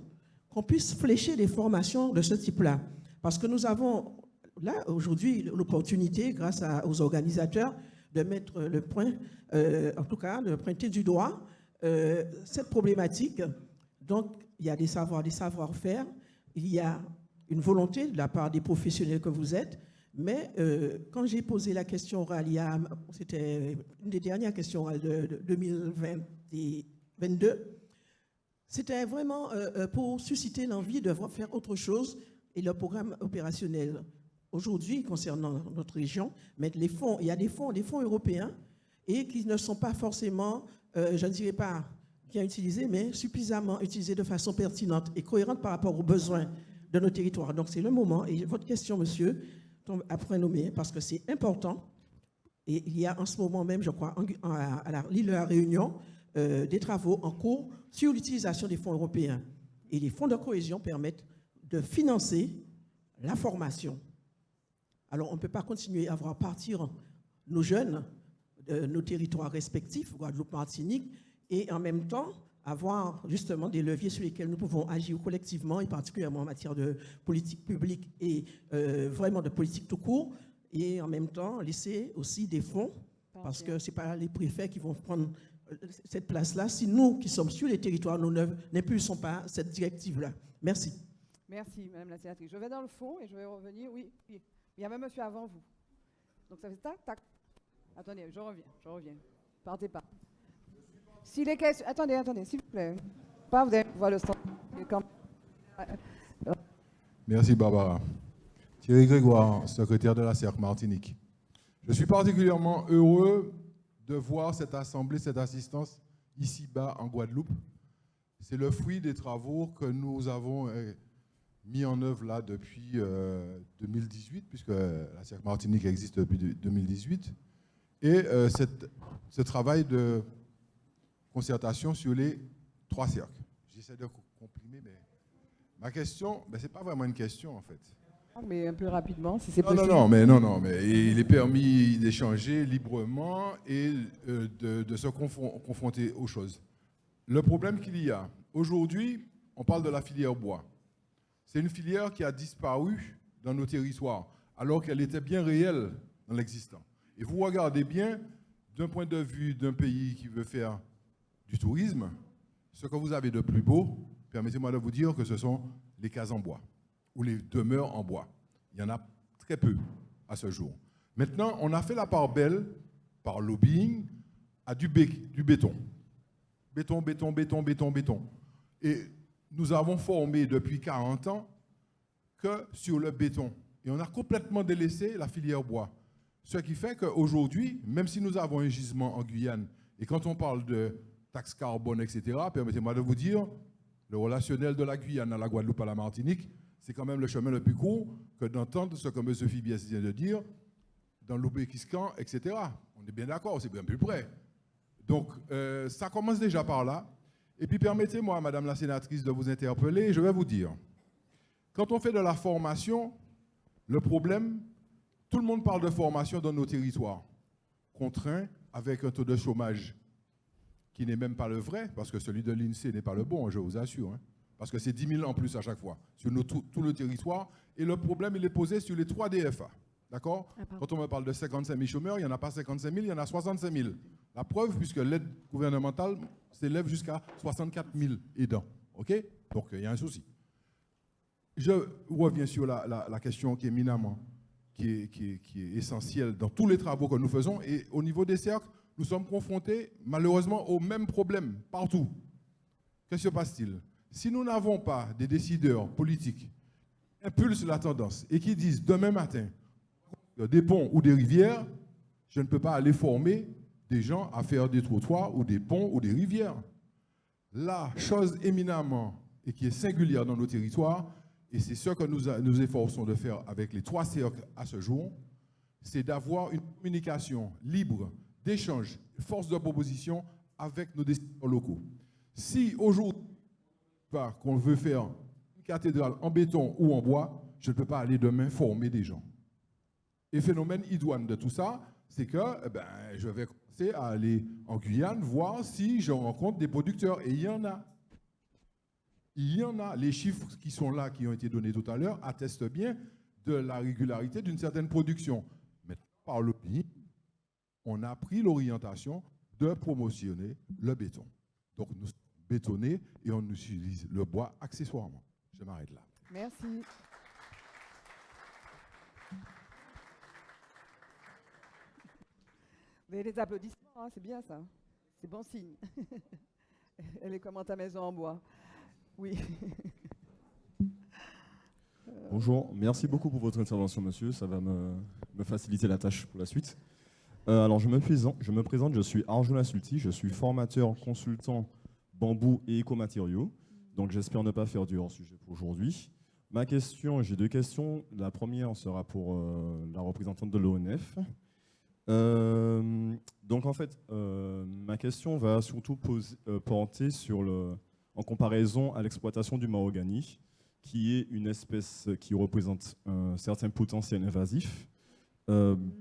qu'on puisse flécher des formations de ce type-là. Parce que nous avons, là, aujourd'hui, l'opportunité, grâce aux organisateurs, de mettre le point, en tout cas, de pointer du doigt cette problématique. Donc, il y a des savoirs, des savoir-faire, il y a une volonté de la part des professionnels que vous êtes, mais quand j'ai posé la question orale, c'était une des dernières questions orales de 2022, c'était vraiment pour susciter l'envie de faire autre chose et le programme opérationnel. Aujourd'hui, concernant notre région, mettre les fonds, il y a des fonds européens et qui ne sont pas forcément, je ne dirais pas bien utilisés, mais suffisamment utilisés de façon pertinente et cohérente par rapport aux besoins de nos territoires. Donc c'est le moment, et votre question, monsieur, tombe après nommé, parce que c'est important. Et il y a en ce moment même, je crois, à l'île de la Réunion, des travaux en cours sur l'utilisation des fonds européens. Et les fonds de cohésion permettent de financer la formation. Alors, on ne peut pas continuer à voir partir nos jeunes de nos territoires respectifs, Guadeloupe, Martinique, et en même temps avoir justement des leviers sur lesquels nous pouvons agir collectivement, et particulièrement en matière de politique publique et vraiment de politique tout court, et en même temps laisser aussi des fonds, parce que ce n'est pas les préfets qui vont prendre cette place-là, si nous qui sommes sur les territoires, nous n'impulsons pas cette directive-là. Merci. Merci, Madame la sénatrice. Je vais dans le fond et je vais revenir. Oui. Il y avait monsieur avant vous. Donc ça fait tac, tac. Attendez, je reviens. Partez pas. Si les questions... Attendez, s'il vous plaît. Pas, vous allez voir le stand. Merci, Barbara. Thierry Grégoire, secrétaire de la CERC Martinique. Je suis particulièrement heureux de voir cette assemblée, cette assistance ici-bas en Guadeloupe. C'est le fruit des travaux que nous avons mis en œuvre là depuis 2018, puisque la CERC Martinique existe depuis 2018. Et ce travail de concertation sur les 3 cercles. J'essaie de comprimer, mais ma question, ce n'est pas vraiment une question en fait. Mais un peu rapidement, si c'est possible. Non, mais il est permis d'échanger librement et de se confronter aux choses. Le problème qu'il y a, aujourd'hui, on parle de la filière bois. C'est une filière qui a disparu dans nos territoires, alors qu'elle était bien réelle dans l'existant. Et vous regardez bien, d'un point de vue d'un pays qui veut faire du tourisme, ce que vous avez de plus beau, permettez-moi de vous dire que ce sont les cases en bois ou les demeures en bois. Il y en a très peu à ce jour. Maintenant, on a fait la part belle, par lobbying, à du béton. Béton. Et nous avons formé depuis 40 ans que sur le béton. Et on a complètement délaissé la filière bois. Ce qui fait qu'aujourd'hui, même si nous avons un gisement en Guyane, et quand on parle de taxe carbone, etc., permettez-moi de vous dire, le relationnel de la Guyane à la Guadeloupe, à la Martinique, c'est quand même le chemin le plus court que d'entendre ce que M. Fibiès vient de dire dans l'Ouzbékistan, etc. On est bien d'accord, c'est bien plus près. Donc, ça commence déjà par là. Et puis, permettez-moi, Madame la sénatrice, de vous interpeller, et je vais vous dire, Quand on fait de la formation, le problème, tout le monde parle de formation dans nos territoires, contraints avec un taux de chômage qui n'est même pas le vrai, parce que celui de l'INSEE n'est pas le bon, je vous assure, hein, parce que c'est 10 000 en plus à chaque fois, sur tout le territoire, et le problème, il est posé sur les 3 DFA, d'accord? Quand on me parle de 55 000 chômeurs, il n'y en a pas 55 000, il y en a 65 000. La preuve, puisque l'aide gouvernementale s'élève jusqu'à 64 000 aidants, ok? Donc, il y a un souci. Je reviens sur la question qui est éminemment, qui est essentielle dans tous les travaux que nous faisons. Et au niveau des cercles, nous sommes confrontés malheureusement au même problème partout. Que se passe-t-il? Si nous n'avons pas des décideurs politiques qui impulsent la tendance et qui disent demain matin, des ponts ou des rivières, je ne peux pas aller former des gens à faire des trottoirs ou des ponts ou des rivières. La chose éminemment et qui est singulière dans nos territoires, et c'est ce que nous efforçons de faire avec les 3 cercles à ce jour, c'est d'avoir une communication libre, d'échange, force de proposition avec nos décideurs locaux. Si aujourd'hui, qu'on veut faire une cathédrale en béton ou en bois, je ne peux pas aller demain former des gens. Et phénomène idoine de tout ça, c'est que je vais commencer à aller en Guyane voir si je rencontre des producteurs. Et il y en a. Il y en a. Les chiffres qui sont là, qui ont été donnés tout à l'heure, attestent bien de la régularité d'une certaine production. Mais par le pays, on a pris l'orientation de promotionner le béton. Donc nous sommes bétonnés et on utilise le bois accessoirement. Je m'arrête là. Merci. Vous avez des applaudissements, hein, c'est bien ça. C'est bon signe. Elle est comment ta maison en bois? Oui. Bonjour, merci beaucoup pour votre intervention, monsieur. Ça va me faciliter la tâche pour la suite. Alors, je me présente, je suis Arjuna Sulti, je suis formateur, consultant bambou et écomatériaux. Donc, j'espère ne pas faire du hors-sujet pour aujourd'hui. Ma question, j'ai 2 questions. La première sera pour la représentante de l'ONF. Donc, en fait, ma question va surtout porter sur en comparaison à l'exploitation du mahogany, qui est une espèce qui représente un certain potentiel invasif.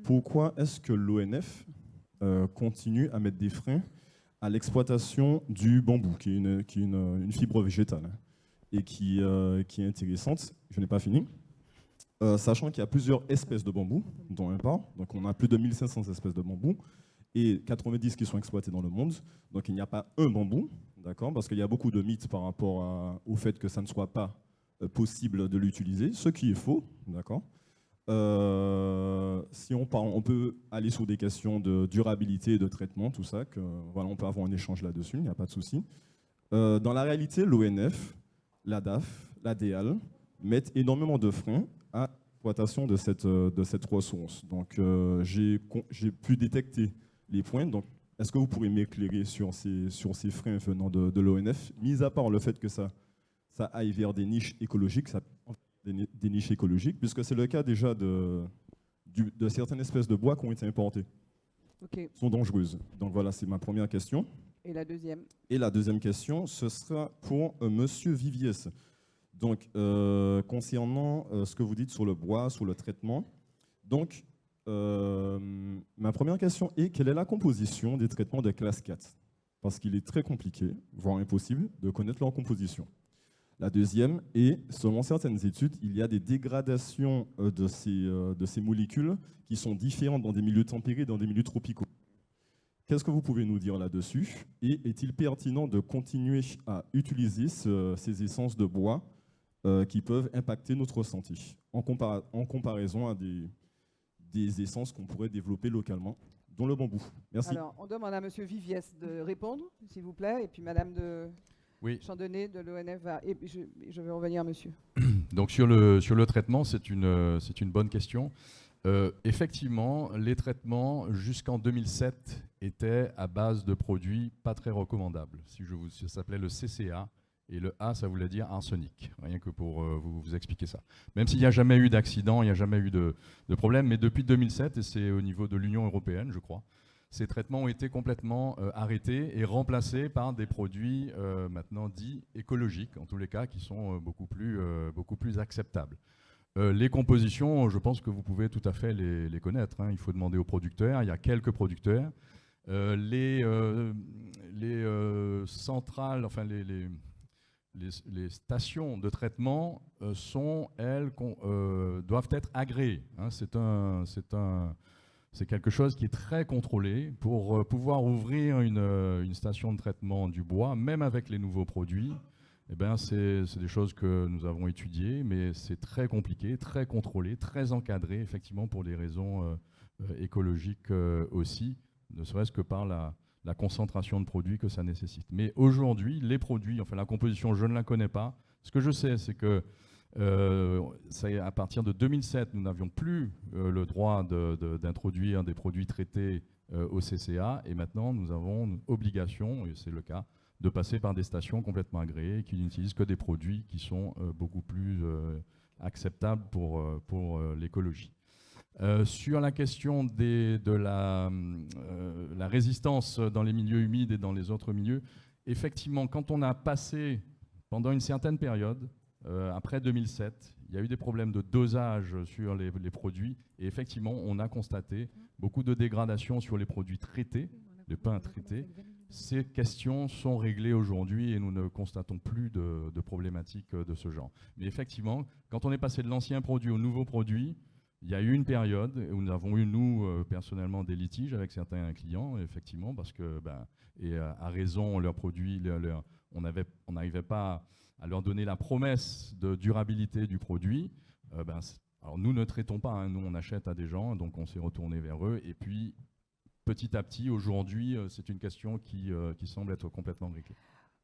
Pourquoi est-ce que l'ONF continue à mettre des freins à l'exploitation du bambou, qui est une fibre végétale, hein, et qui est intéressante? Je n'ai pas fini. Sachant qu'il y a plusieurs espèces de bambou dont on parle, donc on a plus de 1500 espèces de bambou, et 90 qui sont exploitées dans le monde, donc il n'y a pas un bambou, d'accord, parce qu'il y a beaucoup de mythes par rapport au fait que ça ne soit pas possible de l'utiliser, ce qui est faux, d'accord. Si on peut aller sur des questions de durabilité et de traitement, tout ça, voilà, on peut avoir un échange là-dessus, il n'y a pas de souci. Dans la réalité, l'ONF, l'ADAF, l'ADEAL mettent énormément de freins à l'exploitation de cette ressource. Donc, j'ai pu détecter les points. Donc, est-ce que vous pourrez m'éclairer sur ces freins venant de l'ONF, mis à part le fait que ça aille vers des niches écologiques, des niches écologiques, puisque c'est le cas déjà de certaines espèces de bois qui ont été importées, sont dangereuses. Donc voilà, c'est ma première question. Et la deuxième? Et la deuxième question, ce sera pour Monsieur Viviès. Donc, concernant ce que vous dites sur le bois, sur le traitement, donc, ma première question est quelle est la composition des traitements de classe 4? Parce qu'il est très compliqué, voire impossible, de connaître leur composition. La deuxième est, selon certaines études, il y a des dégradations de ces molécules qui sont différentes dans des milieux tempérés et dans des milieux tropicaux. Qu'est-ce que vous pouvez nous dire là-dessus? Et est-il pertinent de continuer à utiliser ces essences de bois qui peuvent impacter notre santé, en comparaison à des essences qu'on pourrait développer localement, dont le bambou? Merci. Alors, on demande à M. Viviès de répondre, s'il vous plaît, et puis Mme de Chandonnet de l'ONF va... Et je vais revenir, monsieur. Donc, sur le traitement, c'est une bonne question. Effectivement, les traitements, jusqu'en 2007, étaient à base de produits pas très recommandables. Ça s'appelait le CCA. Et le A, ça voulait dire arsenic, rien que pour vous expliquer ça. Même s'il n'y a jamais eu d'accident, il n'y a jamais eu de problème, mais depuis 2007, et c'est au niveau de l'Union européenne, je crois, ces traitements ont été complètement arrêtés et remplacés par des produits maintenant dits écologiques, en tous les cas, qui sont beaucoup plus acceptables. Les compositions, je pense que vous pouvez tout à fait les connaître, hein. Il faut demander aux producteurs. Il y a quelques producteurs. Les centrales, enfin les stations de traitement doivent être agréées, hein. C'est quelque chose qui est très contrôlé. Pour pouvoir ouvrir une station de traitement du bois, même avec les nouveaux produits, eh ben c'est des choses que nous avons étudiées, mais c'est très compliqué, très contrôlé, très encadré, effectivement, pour des raisons écologiques aussi, ne serait-ce que par la concentration de produits que ça nécessite. Mais aujourd'hui, les produits, enfin la composition, je ne la connais pas. Ce que je sais, c'est que à partir de 2007, nous n'avions plus le droit d'introduire des produits traités au CCA, et maintenant nous avons une obligation, et c'est le cas, de passer par des stations complètement agréées qui n'utilisent que des produits qui sont beaucoup plus acceptables pour l'écologie. Sur la question de la résistance dans les milieux humides et dans les autres milieux, effectivement, quand on a passé pendant une certaine période, après 2007, il y a eu des problèmes de dosage sur les produits, et effectivement, on a constaté beaucoup de dégradation sur les produits traités, les pains traités. Ces questions sont réglées aujourd'hui et nous ne constatons plus de problématiques de ce genre. Mais effectivement, quand on est passé de l'ancien produit au nouveau produit, il y a eu une période où nous avons eu, nous, personnellement, des litiges avec certains clients, effectivement, parce que, et à raison, leurs produits, on n'arrivait pas à leur donner la promesse de durabilité du produit. Alors nous ne traitons pas, hein, nous on achète à des gens, donc on s'est retourné vers eux. Et puis, petit à petit, aujourd'hui, c'est une question qui semble être complètement réglée.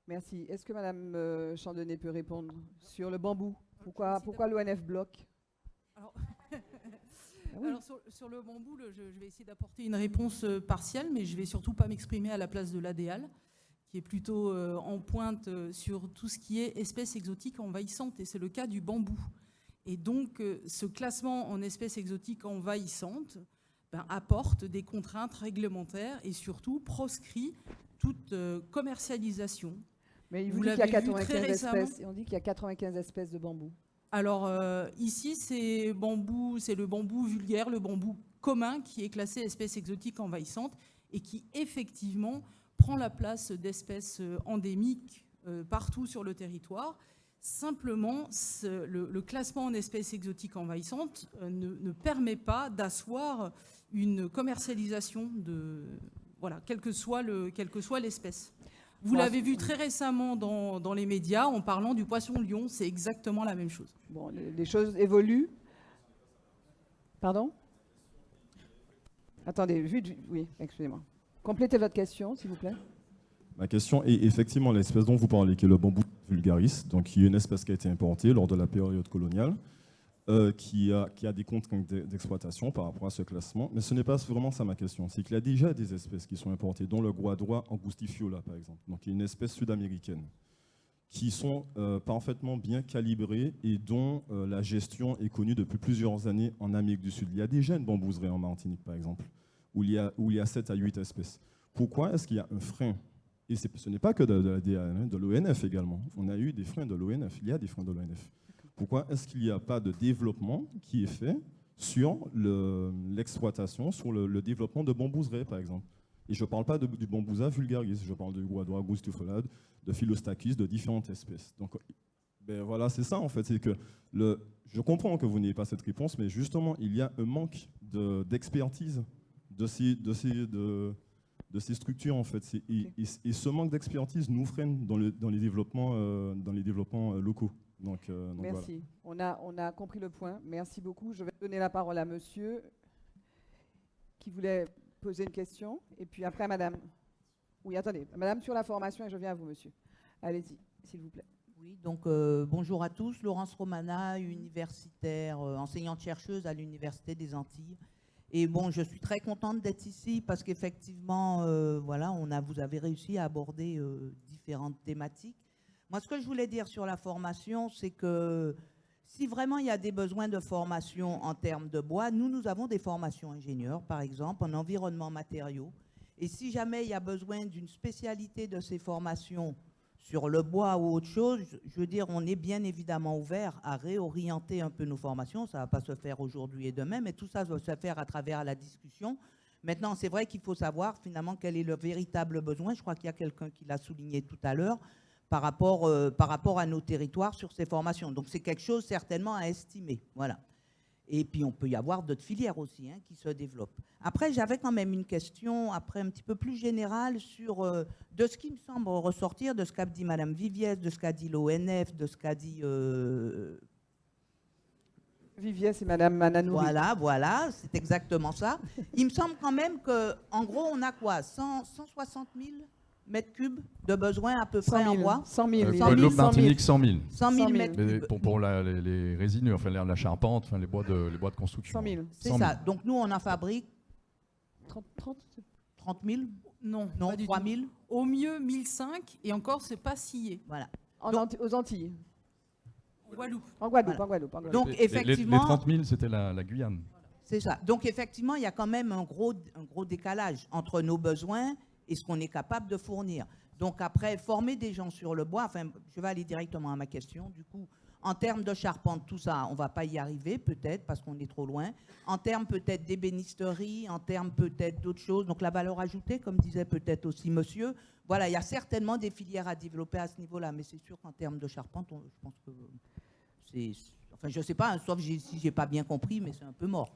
Merci. Est-ce que Madame Chandonnet peut répondre sur le bambou? Pourquoi l'ONF bloque? Alors, alors sur le bambou, je vais essayer d'apporter une réponse partielle, mais je ne vais surtout pas m'exprimer à la place de l'ADEAL, qui est plutôt en pointe sur tout ce qui est espèces exotiques envahissantes, et c'est le cas du bambou. Et donc, ce classement en espèces exotiques envahissantes apporte des contraintes réglementaires et surtout proscrit toute commercialisation. Mais il vous dit qu'il y a 95 espèces, et on dit qu'il y a 95 espèces de bambou. Alors, ici, c'est le bambou vulgaire, le bambou commun, qui est classé espèce exotique envahissante et qui, effectivement, prend la place d'espèces endémiques partout sur le territoire. Simplement, le classement en espèces exotiques envahissantes ne permet pas d'asseoir une commercialisation quelle que soit l'espèce. Vous l'avez vu très récemment dans les médias en parlant du poisson-lion, c'est exactement la même chose. Bon, les choses évoluent. Pardon? Attendez, oui, excusez-moi. Complétez votre question, s'il vous plaît. Ma question est effectivement l'espèce dont vous parlez, qui est le bambou vulgaris, donc qui est une espèce qui a été importée lors de la période coloniale, qui a des contraintes d'exploitation par rapport à ce classement. Mais ce n'est pas vraiment ça ma question. C'est qu'il y a déjà des espèces qui sont importées, dont le guadua angustifiola, par exemple, donc qui est une espèce sud-américaine, qui sont parfaitement bien calibrées et dont la gestion est connue depuis plusieurs années en Amérique du Sud. Il y a déjà une bambouseraie en Martinique, par exemple, où il y a 7 à 8 espèces. Pourquoi est-ce qu'il y a un frein? Et ce n'est pas que de l'ADEAL, hein, de l'ONF également. On a eu des freins de l'ONF, il y a des freins de l'ONF. Pourquoi est-ce qu'il n'y a pas de développement qui est fait sur l'exploitation, sur le développement de bambouseraie, par exemple? Et je ne parle pas du bambousa vulgaris, je parle du guadua angustifiola, de Philostachys, de différentes espèces. Donc, voilà, c'est ça en fait. C'est que je comprends que vous n'ayez pas cette réponse, mais justement, il y a un manque d'expertise de ces structures en fait. Et ce manque d'expertise nous freine dans les développements locaux. Donc, merci. Voilà. On a compris le point. Merci beaucoup. Je vais donner la parole à monsieur qui voulait poser une question. Et puis après, madame. Oui, attendez. Madame sur la formation et je viens à vous, monsieur. Allez-y, s'il vous plaît. Oui, donc bonjour à tous. Laurence Romana, universitaire, enseignante-chercheuse à l'Université des Antilles. Et bon, je suis très contente d'être ici parce qu'effectivement, voilà, vous avez réussi à aborder différentes thématiques. Moi, ce que je voulais dire sur la formation, c'est que si vraiment il y a des besoins de formation en termes de bois, nous avons des formations ingénieurs, par exemple, en environnement matériaux. Et si jamais il y a besoin d'une spécialité de ces formations sur le bois ou autre chose, je veux dire, on est bien évidemment ouvert à réorienter un peu nos formations. Ça ne va pas se faire aujourd'hui et demain, mais tout ça va se faire à travers la discussion. Maintenant, c'est vrai qu'il faut savoir finalement quel est le véritable besoin. Je crois qu'il y a quelqu'un qui l'a souligné tout à l'heure par rapport à nos territoires sur ces formations. Donc, c'est quelque chose certainement à estimer. Voilà. Et puis, on peut y avoir d'autres filières aussi qui se développent. Après, j'avais quand même une question, après un petit peu plus générale, sur de ce qui me semble ressortir, de ce qu'a dit Mme Viviès, de ce qu'a dit l'ONF, de ce qu'a dit... Viviès et Mme Mananouri. Voilà, c'est exactement ça. Il me semble quand même qu'en gros, on a quoi 160 000 mètres cubes de besoin à peu près en bois. 100 000. Guadeloupe, Martinique, 100 000. 100 000 mètres cubes. Pour les résineux, enfin la charpente, enfin les bois de construction. 100 000. C'est ça. Donc nous, on en fabrique 30 000. Non, 3 000. Au mieux 1005 et encore, c'est pas scié. Voilà. Aux Antilles. En Guadeloupe. En Guadeloupe, Voilà. en Guadeloupe. Donc effectivement, les 30 000, c'était la Guyane. c'est ça. Donc effectivement, il y a quand même un gros décalage entre nos besoins et ce qu'on est capable de fournir. Donc après, former des gens sur le bois, enfin, je vais aller directement à ma question, du coup, en termes de charpente, tout ça, on ne va pas y arriver, peut-être, parce qu'on est trop loin. En termes peut-être d'ébénisterie, en termes peut-être d'autres choses, donc la valeur ajoutée, comme disait peut-être aussi monsieur. Voilà, il y a certainement des filières à développer à ce niveau-là, mais c'est sûr qu'en termes de charpente, je pense que c'est... Enfin, je ne sais pas, sauf si je n'ai pas bien compris, mais c'est un peu mort.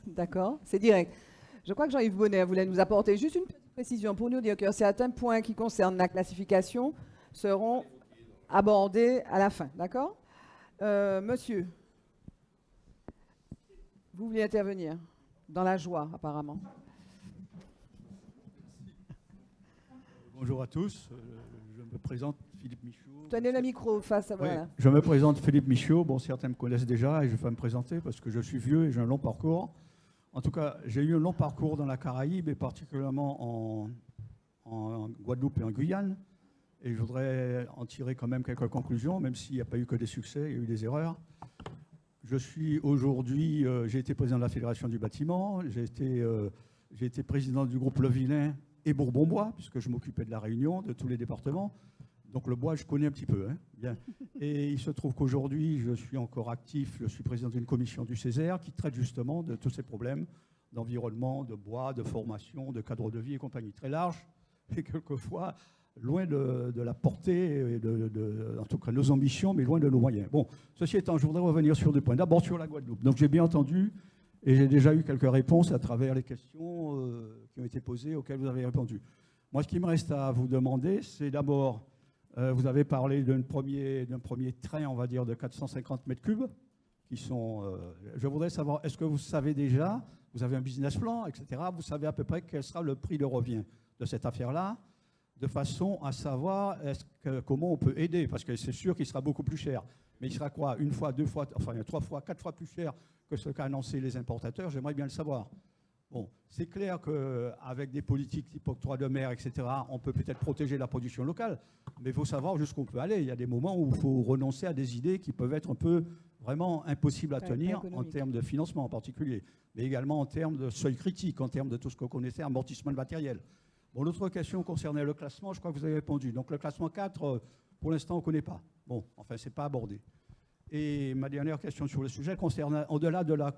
D'accord, c'est direct. Je crois que Jean-Yves Bonnet voulait nous apporter juste une petite précision pour nous dire que certains points qui concernent la classification seront abordés à la fin. D'accord ? Monsieur, vous voulez intervenir dans la joie, apparemment. Bonjour à tous, je me présente Philippe Michaud. Tenez le micro face à... Oui, Voilà. je me présente Philippe Michaud. Bon, certains me connaissent déjà et je vais me présenter parce que je suis vieux et j'ai un long parcours. En tout cas, j'ai eu un long parcours dans la Caraïbe et particulièrement en Guadeloupe et en Guyane. Et je voudrais en tirer quand même quelques conclusions, même s'il n'y a pas eu que des succès, il y a eu des erreurs. Je suis aujourd'hui, j'ai été président de la Fédération du bâtiment, j'ai été président du groupe Le Vilain et Bourbon-Bois, puisque je m'occupais de la Réunion, de tous les départements. Donc le bois, je connais un petit peu. Hein, bien. Et il se trouve qu'aujourd'hui, je suis encore actif, je suis président d'une commission du Césaire qui traite justement de tous ces problèmes d'environnement, de bois, de formation, de cadre de vie et compagnie. Très large et quelquefois loin de la portée, et en tout cas nos ambitions, mais loin de nos moyens. Bon, ceci étant, je voudrais revenir sur deux points. D'abord sur la Guadeloupe. Donc j'ai bien entendu et j'ai déjà eu quelques réponses à travers les questions qui ont été posées, auxquelles vous avez répondu. Moi, ce qui me reste à vous demander, c'est d'abord, vous avez parlé d'un premier train, on va dire, de 450 mètres cubes, qui sont... je voudrais savoir, est-ce que vous savez déjà, vous avez un business plan, etc., vous savez à peu près quel sera le prix de revient de cette affaire-là, de façon à savoir comment on peut aider, parce que c'est sûr qu'il sera beaucoup plus cher. Mais il sera quoi? Une fois, deux fois, enfin 3 fois, 4 fois plus cher que ce qu'a annoncé les importateurs? J'aimerais bien le savoir. Bon, c'est clair qu'avec des politiques type octroi de mer, etc., on peut peut-être protéger la production locale, mais il faut savoir jusqu'où on peut aller. Il y a des moments où il faut renoncer à des idées qui peuvent être un peu vraiment impossibles à tenir en termes de financement en particulier, mais également en termes de seuil critique, en termes de tout ce qu'on connaissait, amortissement de matériel. Bon, l'autre question concernait le classement, je crois que vous avez répondu. Donc le classement 4, pour l'instant, on ne connaît pas. Bon, enfin, ce n'est pas abordé. Et ma dernière question sur le sujet concerne, au-delà de la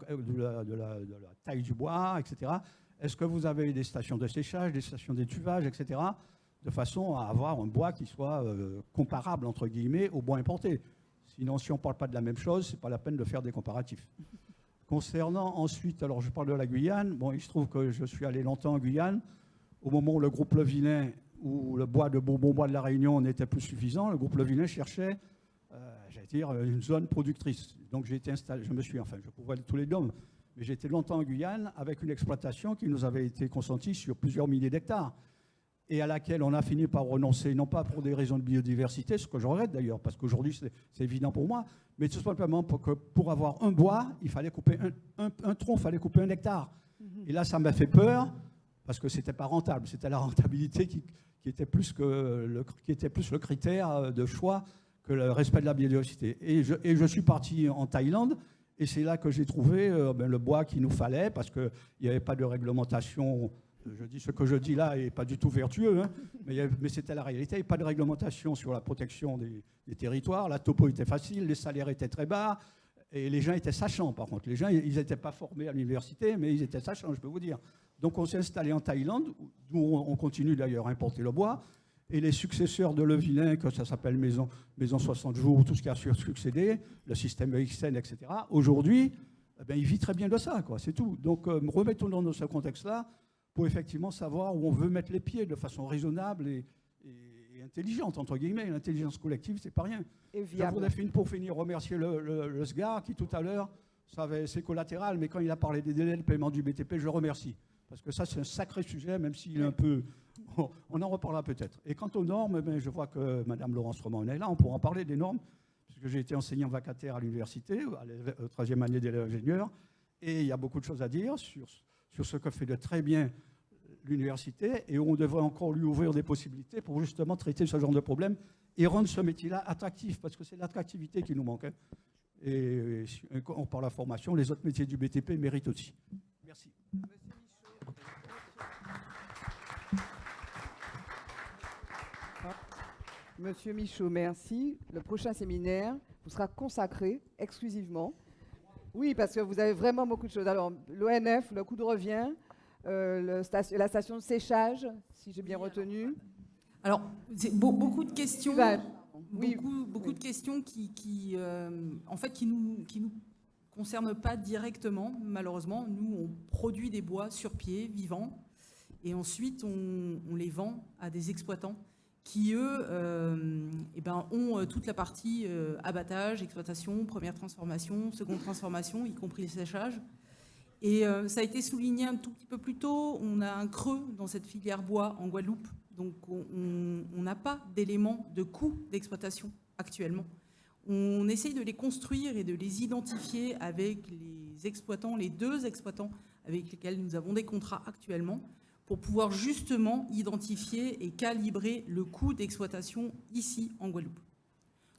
taille du bois, etc., est-ce que vous avez des stations de séchage, des stations d'étuvage, etc., de façon à avoir un bois qui soit comparable, entre guillemets, au bois importé? Sinon, si on ne parle pas de la même chose, ce n'est pas la peine de faire des comparatifs. Concernant ensuite, alors je parle de la Guyane, bon, il se trouve que je suis allé longtemps en Guyane. Au moment où le groupe Le Vilain ou le bois de Bourbon-Bois de la Réunion n'était plus suffisant, le groupe Le Vilain cherchait, j'allais dire, une zone productrice. Donc j'ai été installé, je pouvais aller tous les deux, mais j'ai été longtemps en Guyane avec une exploitation qui nous avait été consentie sur plusieurs milliers d'hectares et à laquelle on a fini par renoncer, non pas pour des raisons de biodiversité, ce que je regrette d'ailleurs, parce qu'aujourd'hui c'est évident pour moi, mais tout simplement pour avoir un bois, il fallait couper un tronc, il fallait couper 1 hectare. Et là, ça m'a fait peur, parce que ce n'était pas rentable, c'était la rentabilité qui était plus le critère de choix que le respect de la biodiversité. Et je suis parti en Thaïlande, et c'est là que j'ai trouvé le bois qu'il nous fallait, parce qu'il n'y avait pas de réglementation je dis ce que je dis là n'est pas du tout vertueux, hein, mais c'était la réalité. Il n'y a pas de réglementation sur la protection des territoires. La topo était facile, les salaires étaient très bas et les gens étaient sachants, par contre. Les gens, ils n'étaient pas formés à l'université, mais ils étaient sachants, je peux vous dire. Donc on s'est installé en Thaïlande, d'où on continue d'ailleurs à importer le bois. Et les successeurs de Levillain, que ça s'appelle Maison 60 jours, tout ce qui a succédé, le système EXN, etc., aujourd'hui, eh bien, il vit très bien de ça, quoi, c'est tout. Donc remettons-nous dans ce contexte-là pour effectivement savoir où on veut mettre les pieds de façon raisonnable et intelligente, entre guillemets. L'intelligence collective, c'est pas rien. Et je voudrais pour finir remercier le SGAR qui tout à l'heure, c'est collatéral, mais quand il a parlé des délais de paiement du BTP, je le remercie. Parce que ça, c'est un sacré sujet, même s'il est un peu... On en reparlera peut-être. Et quant aux normes, ben, je vois que Mme Laurence Roman est là, on pourra en parler des normes, puisque j'ai été enseignant vacataire à l'université, à la 3e année d'élève ingénieur, et il y a beaucoup de choses à dire sur ce que fait de très bien l'université, et on devrait encore lui ouvrir des possibilités pour justement traiter ce genre de problème et rendre ce métier-là attractif, parce que c'est l'attractivité qui nous manque. Hein. Et quand on parle de la formation, les autres métiers du BTP méritent aussi. Merci. Monsieur Michaud, merci. Le prochain séminaire vous sera consacré exclusivement. Oui, parce que vous avez vraiment beaucoup de choses. Alors, l'ONF, le coût de revient, la station de séchage, si j'ai bien retenu. Alors, c'est beaucoup de questions. Beaucoup de questions qui nous concernent pas directement, malheureusement. Nous, on produit des bois sur pied, vivants, et ensuite on les vend à des exploitants qui, eux, ont toute la partie abattage, exploitation, première transformation, seconde transformation, y compris le séchage. Et ça a été souligné un tout petit peu plus tôt, on a un creux dans cette filière bois en Guadeloupe, donc on n'a pas d'éléments de coût d'exploitation actuellement. On essaye de les construire et de les identifier avec les exploitants, les 2 exploitants avec lesquels nous avons des contrats actuellement, pour pouvoir justement identifier et calibrer le coût d'exploitation ici en Guadeloupe.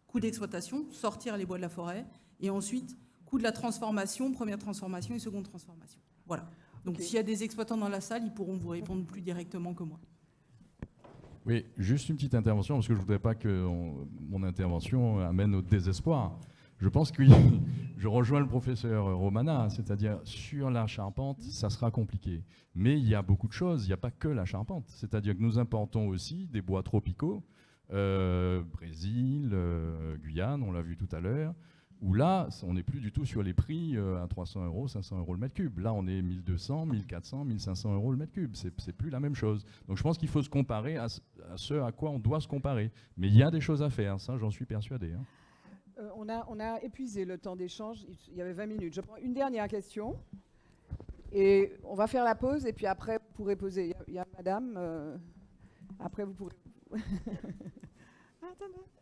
Coût d'exploitation, sortir les bois de la forêt, et ensuite coût de la transformation, première transformation et seconde transformation. Voilà. Donc s'il y a des exploitants dans la salle, ils pourront vous répondre plus directement que moi. Oui, juste une petite intervention, parce que je ne voudrais pas que mon intervention amène au désespoir. Je pense que je rejoins le professeur Romana, c'est-à-dire sur la charpente, ça sera compliqué. Mais il y a beaucoup de choses, il n'y a pas que la charpente. C'est-à-dire que nous importons aussi des bois tropicaux, Brésil, Guyane, on l'a vu tout à l'heure, où là, on n'est plus du tout sur les prix à 300 €, 500 € le mètre cube. Là, on est 1200, 1400, 1500 € le mètre cube. C'est plus la même chose. Donc je pense qu'il faut se comparer à ce à quoi on doit se comparer. Mais il y a des choses à faire, ça j'en suis persuadé. Hein. On a épuisé le temps d'échange, il y avait 20 minutes. Je prends une dernière question et on va faire la pause et puis après vous pourrez poser. Il y a madame, après vous pourrez...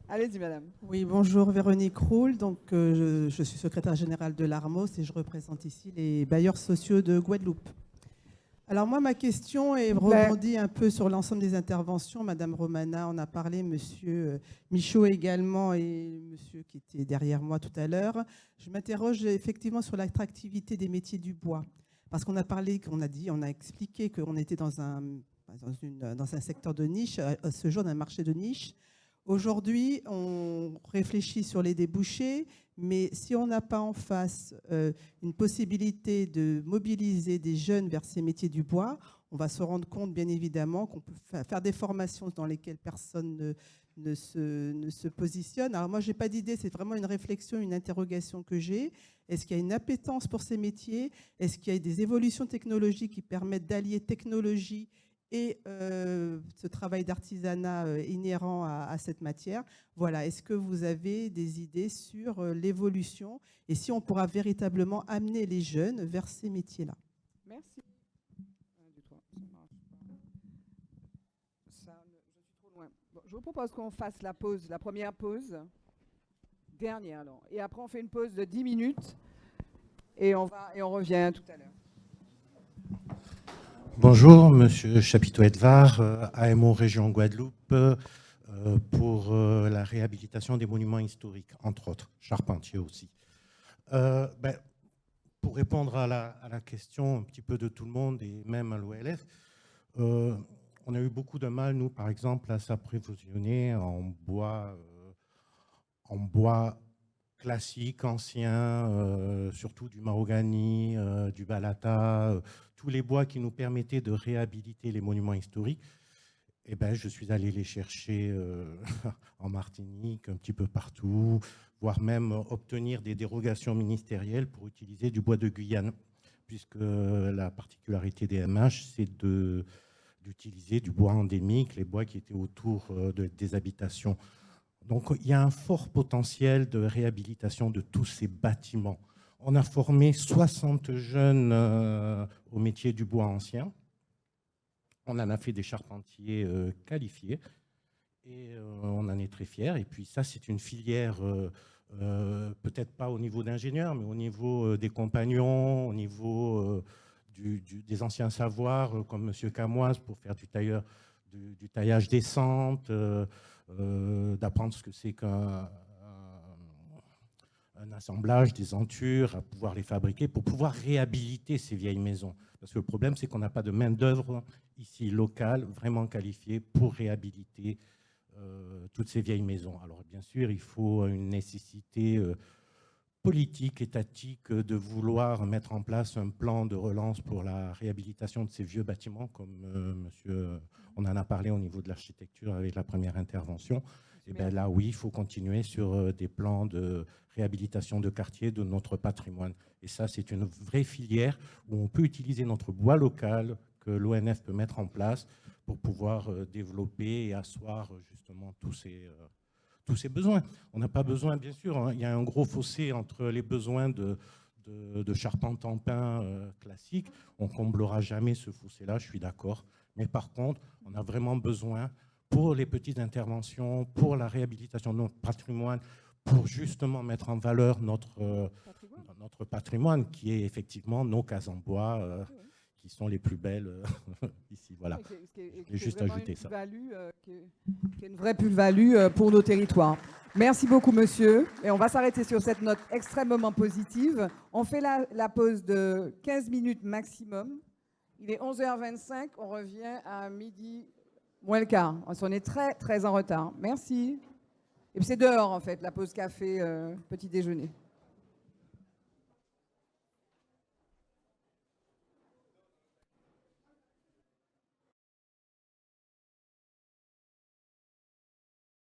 Allez-y madame. Oui, bonjour, Véronique Roule, donc je suis secrétaire générale de l'ARMOS et je représente ici les bailleurs sociaux de Guadeloupe. Alors moi, ma question est rebondie un peu sur l'ensemble des interventions. Madame Romana en a parlé, Monsieur Michaud également et Monsieur qui était derrière moi tout à l'heure. Je m'interroge effectivement sur l'attractivité des métiers du bois. Parce qu'on a parlé, on a expliqué qu'on était dans un secteur de niche, ce jour d'un marché de niche. Aujourd'hui, on réfléchit sur les débouchés, mais si on n'a pas en face une possibilité de mobiliser des jeunes vers ces métiers du bois, on va se rendre compte, bien évidemment, qu'on peut faire des formations dans lesquelles personne ne se positionne. Alors moi, je n'ai pas d'idée, c'est vraiment une réflexion, une interrogation que j'ai. Est-ce qu'il y a une appétence pour ces métiers? Est-ce qu'il y a des évolutions technologiques qui permettent d'allier technologie et ce travail d'artisanat inhérent à cette matière? Voilà, est-ce que vous avez des idées sur l'évolution et si on pourra véritablement amener les jeunes vers ces métiers-là? Merci. 1, 2, 3, ça marche pas. Je suis trop loin. Bon, je vous propose qu'on fasse la pause, la première pause, dernière alors. Et après on fait une pause de 10 minutes et on revient tout à l'heure. Bonjour, Monsieur Chapiteau-Edvar, AMO Région Guadeloupe, pour la réhabilitation des monuments historiques, entre autres, charpentier aussi. Pour répondre à la question un petit peu de tout le monde et même à l'OLF, on a eu beaucoup de mal, nous, par exemple, à s'approvisionner en bois classique, ancien, surtout du mahogany, du balata, tous les bois qui nous permettaient de réhabiliter les monuments historiques. Eh ben, je suis allé les chercher en Martinique, un petit peu partout, voire même obtenir des dérogations ministérielles pour utiliser du bois de Guyane, puisque la particularité des MH, c'est d'utiliser du bois endémique, les bois qui étaient autour des habitations. Donc, il y a un fort potentiel de réhabilitation de tous ces bâtiments. On a formé 60 jeunes au métier du bois ancien. On en a fait des charpentiers qualifiés et on en est très fiers. Et puis ça, c'est une filière, peut-être pas au niveau d'ingénieur, mais au niveau des compagnons, au niveau des anciens savoirs, comme M. Camoise, pour faire du taillage des sentes, d'apprendre ce que c'est qu'un assemblage des entures, à pouvoir les fabriquer, pour pouvoir réhabiliter ces vieilles maisons. Parce que le problème, c'est qu'on n'a pas de main-d'œuvre ici locale, vraiment qualifiée pour réhabiliter toutes ces vieilles maisons. Alors bien sûr, il faut une nécessité politique, étatique, de vouloir mettre en place un plan de relance pour la réhabilitation de ces vieux bâtiments, comme on en a parlé au niveau de l'architecture avec la première intervention. Et bien là, oui, il faut continuer sur des plans de réhabilitation de quartiers de notre patrimoine. Et ça, c'est une vraie filière où on peut utiliser notre bois local que l'ONF peut mettre en place pour pouvoir développer et asseoir justement tous ces besoins. On n'a pas besoin, bien sûr, hein, il y a un gros fossé entre les besoins de charpente en pin classique. On ne comblera jamais ce fossé-là, je suis d'accord. Mais par contre, on a vraiment besoin, pour les petites interventions, pour la réhabilitation de notre patrimoine, pour justement mettre en valeur notre patrimoine, qui est effectivement nos cases en bois, qui sont les plus belles ici. Voilà. J'ai juste ajouté ça. Qui est une vraie plus-value pour nos territoires. Merci beaucoup, monsieur. Et on va s'arrêter sur cette note extrêmement positive. On fait la pause de 15 minutes maximum. Il est 11h25. On revient à midi moins le quart. On est très, très en retard. Merci. Et puis c'est dehors, en fait, la pause café, petit déjeuner.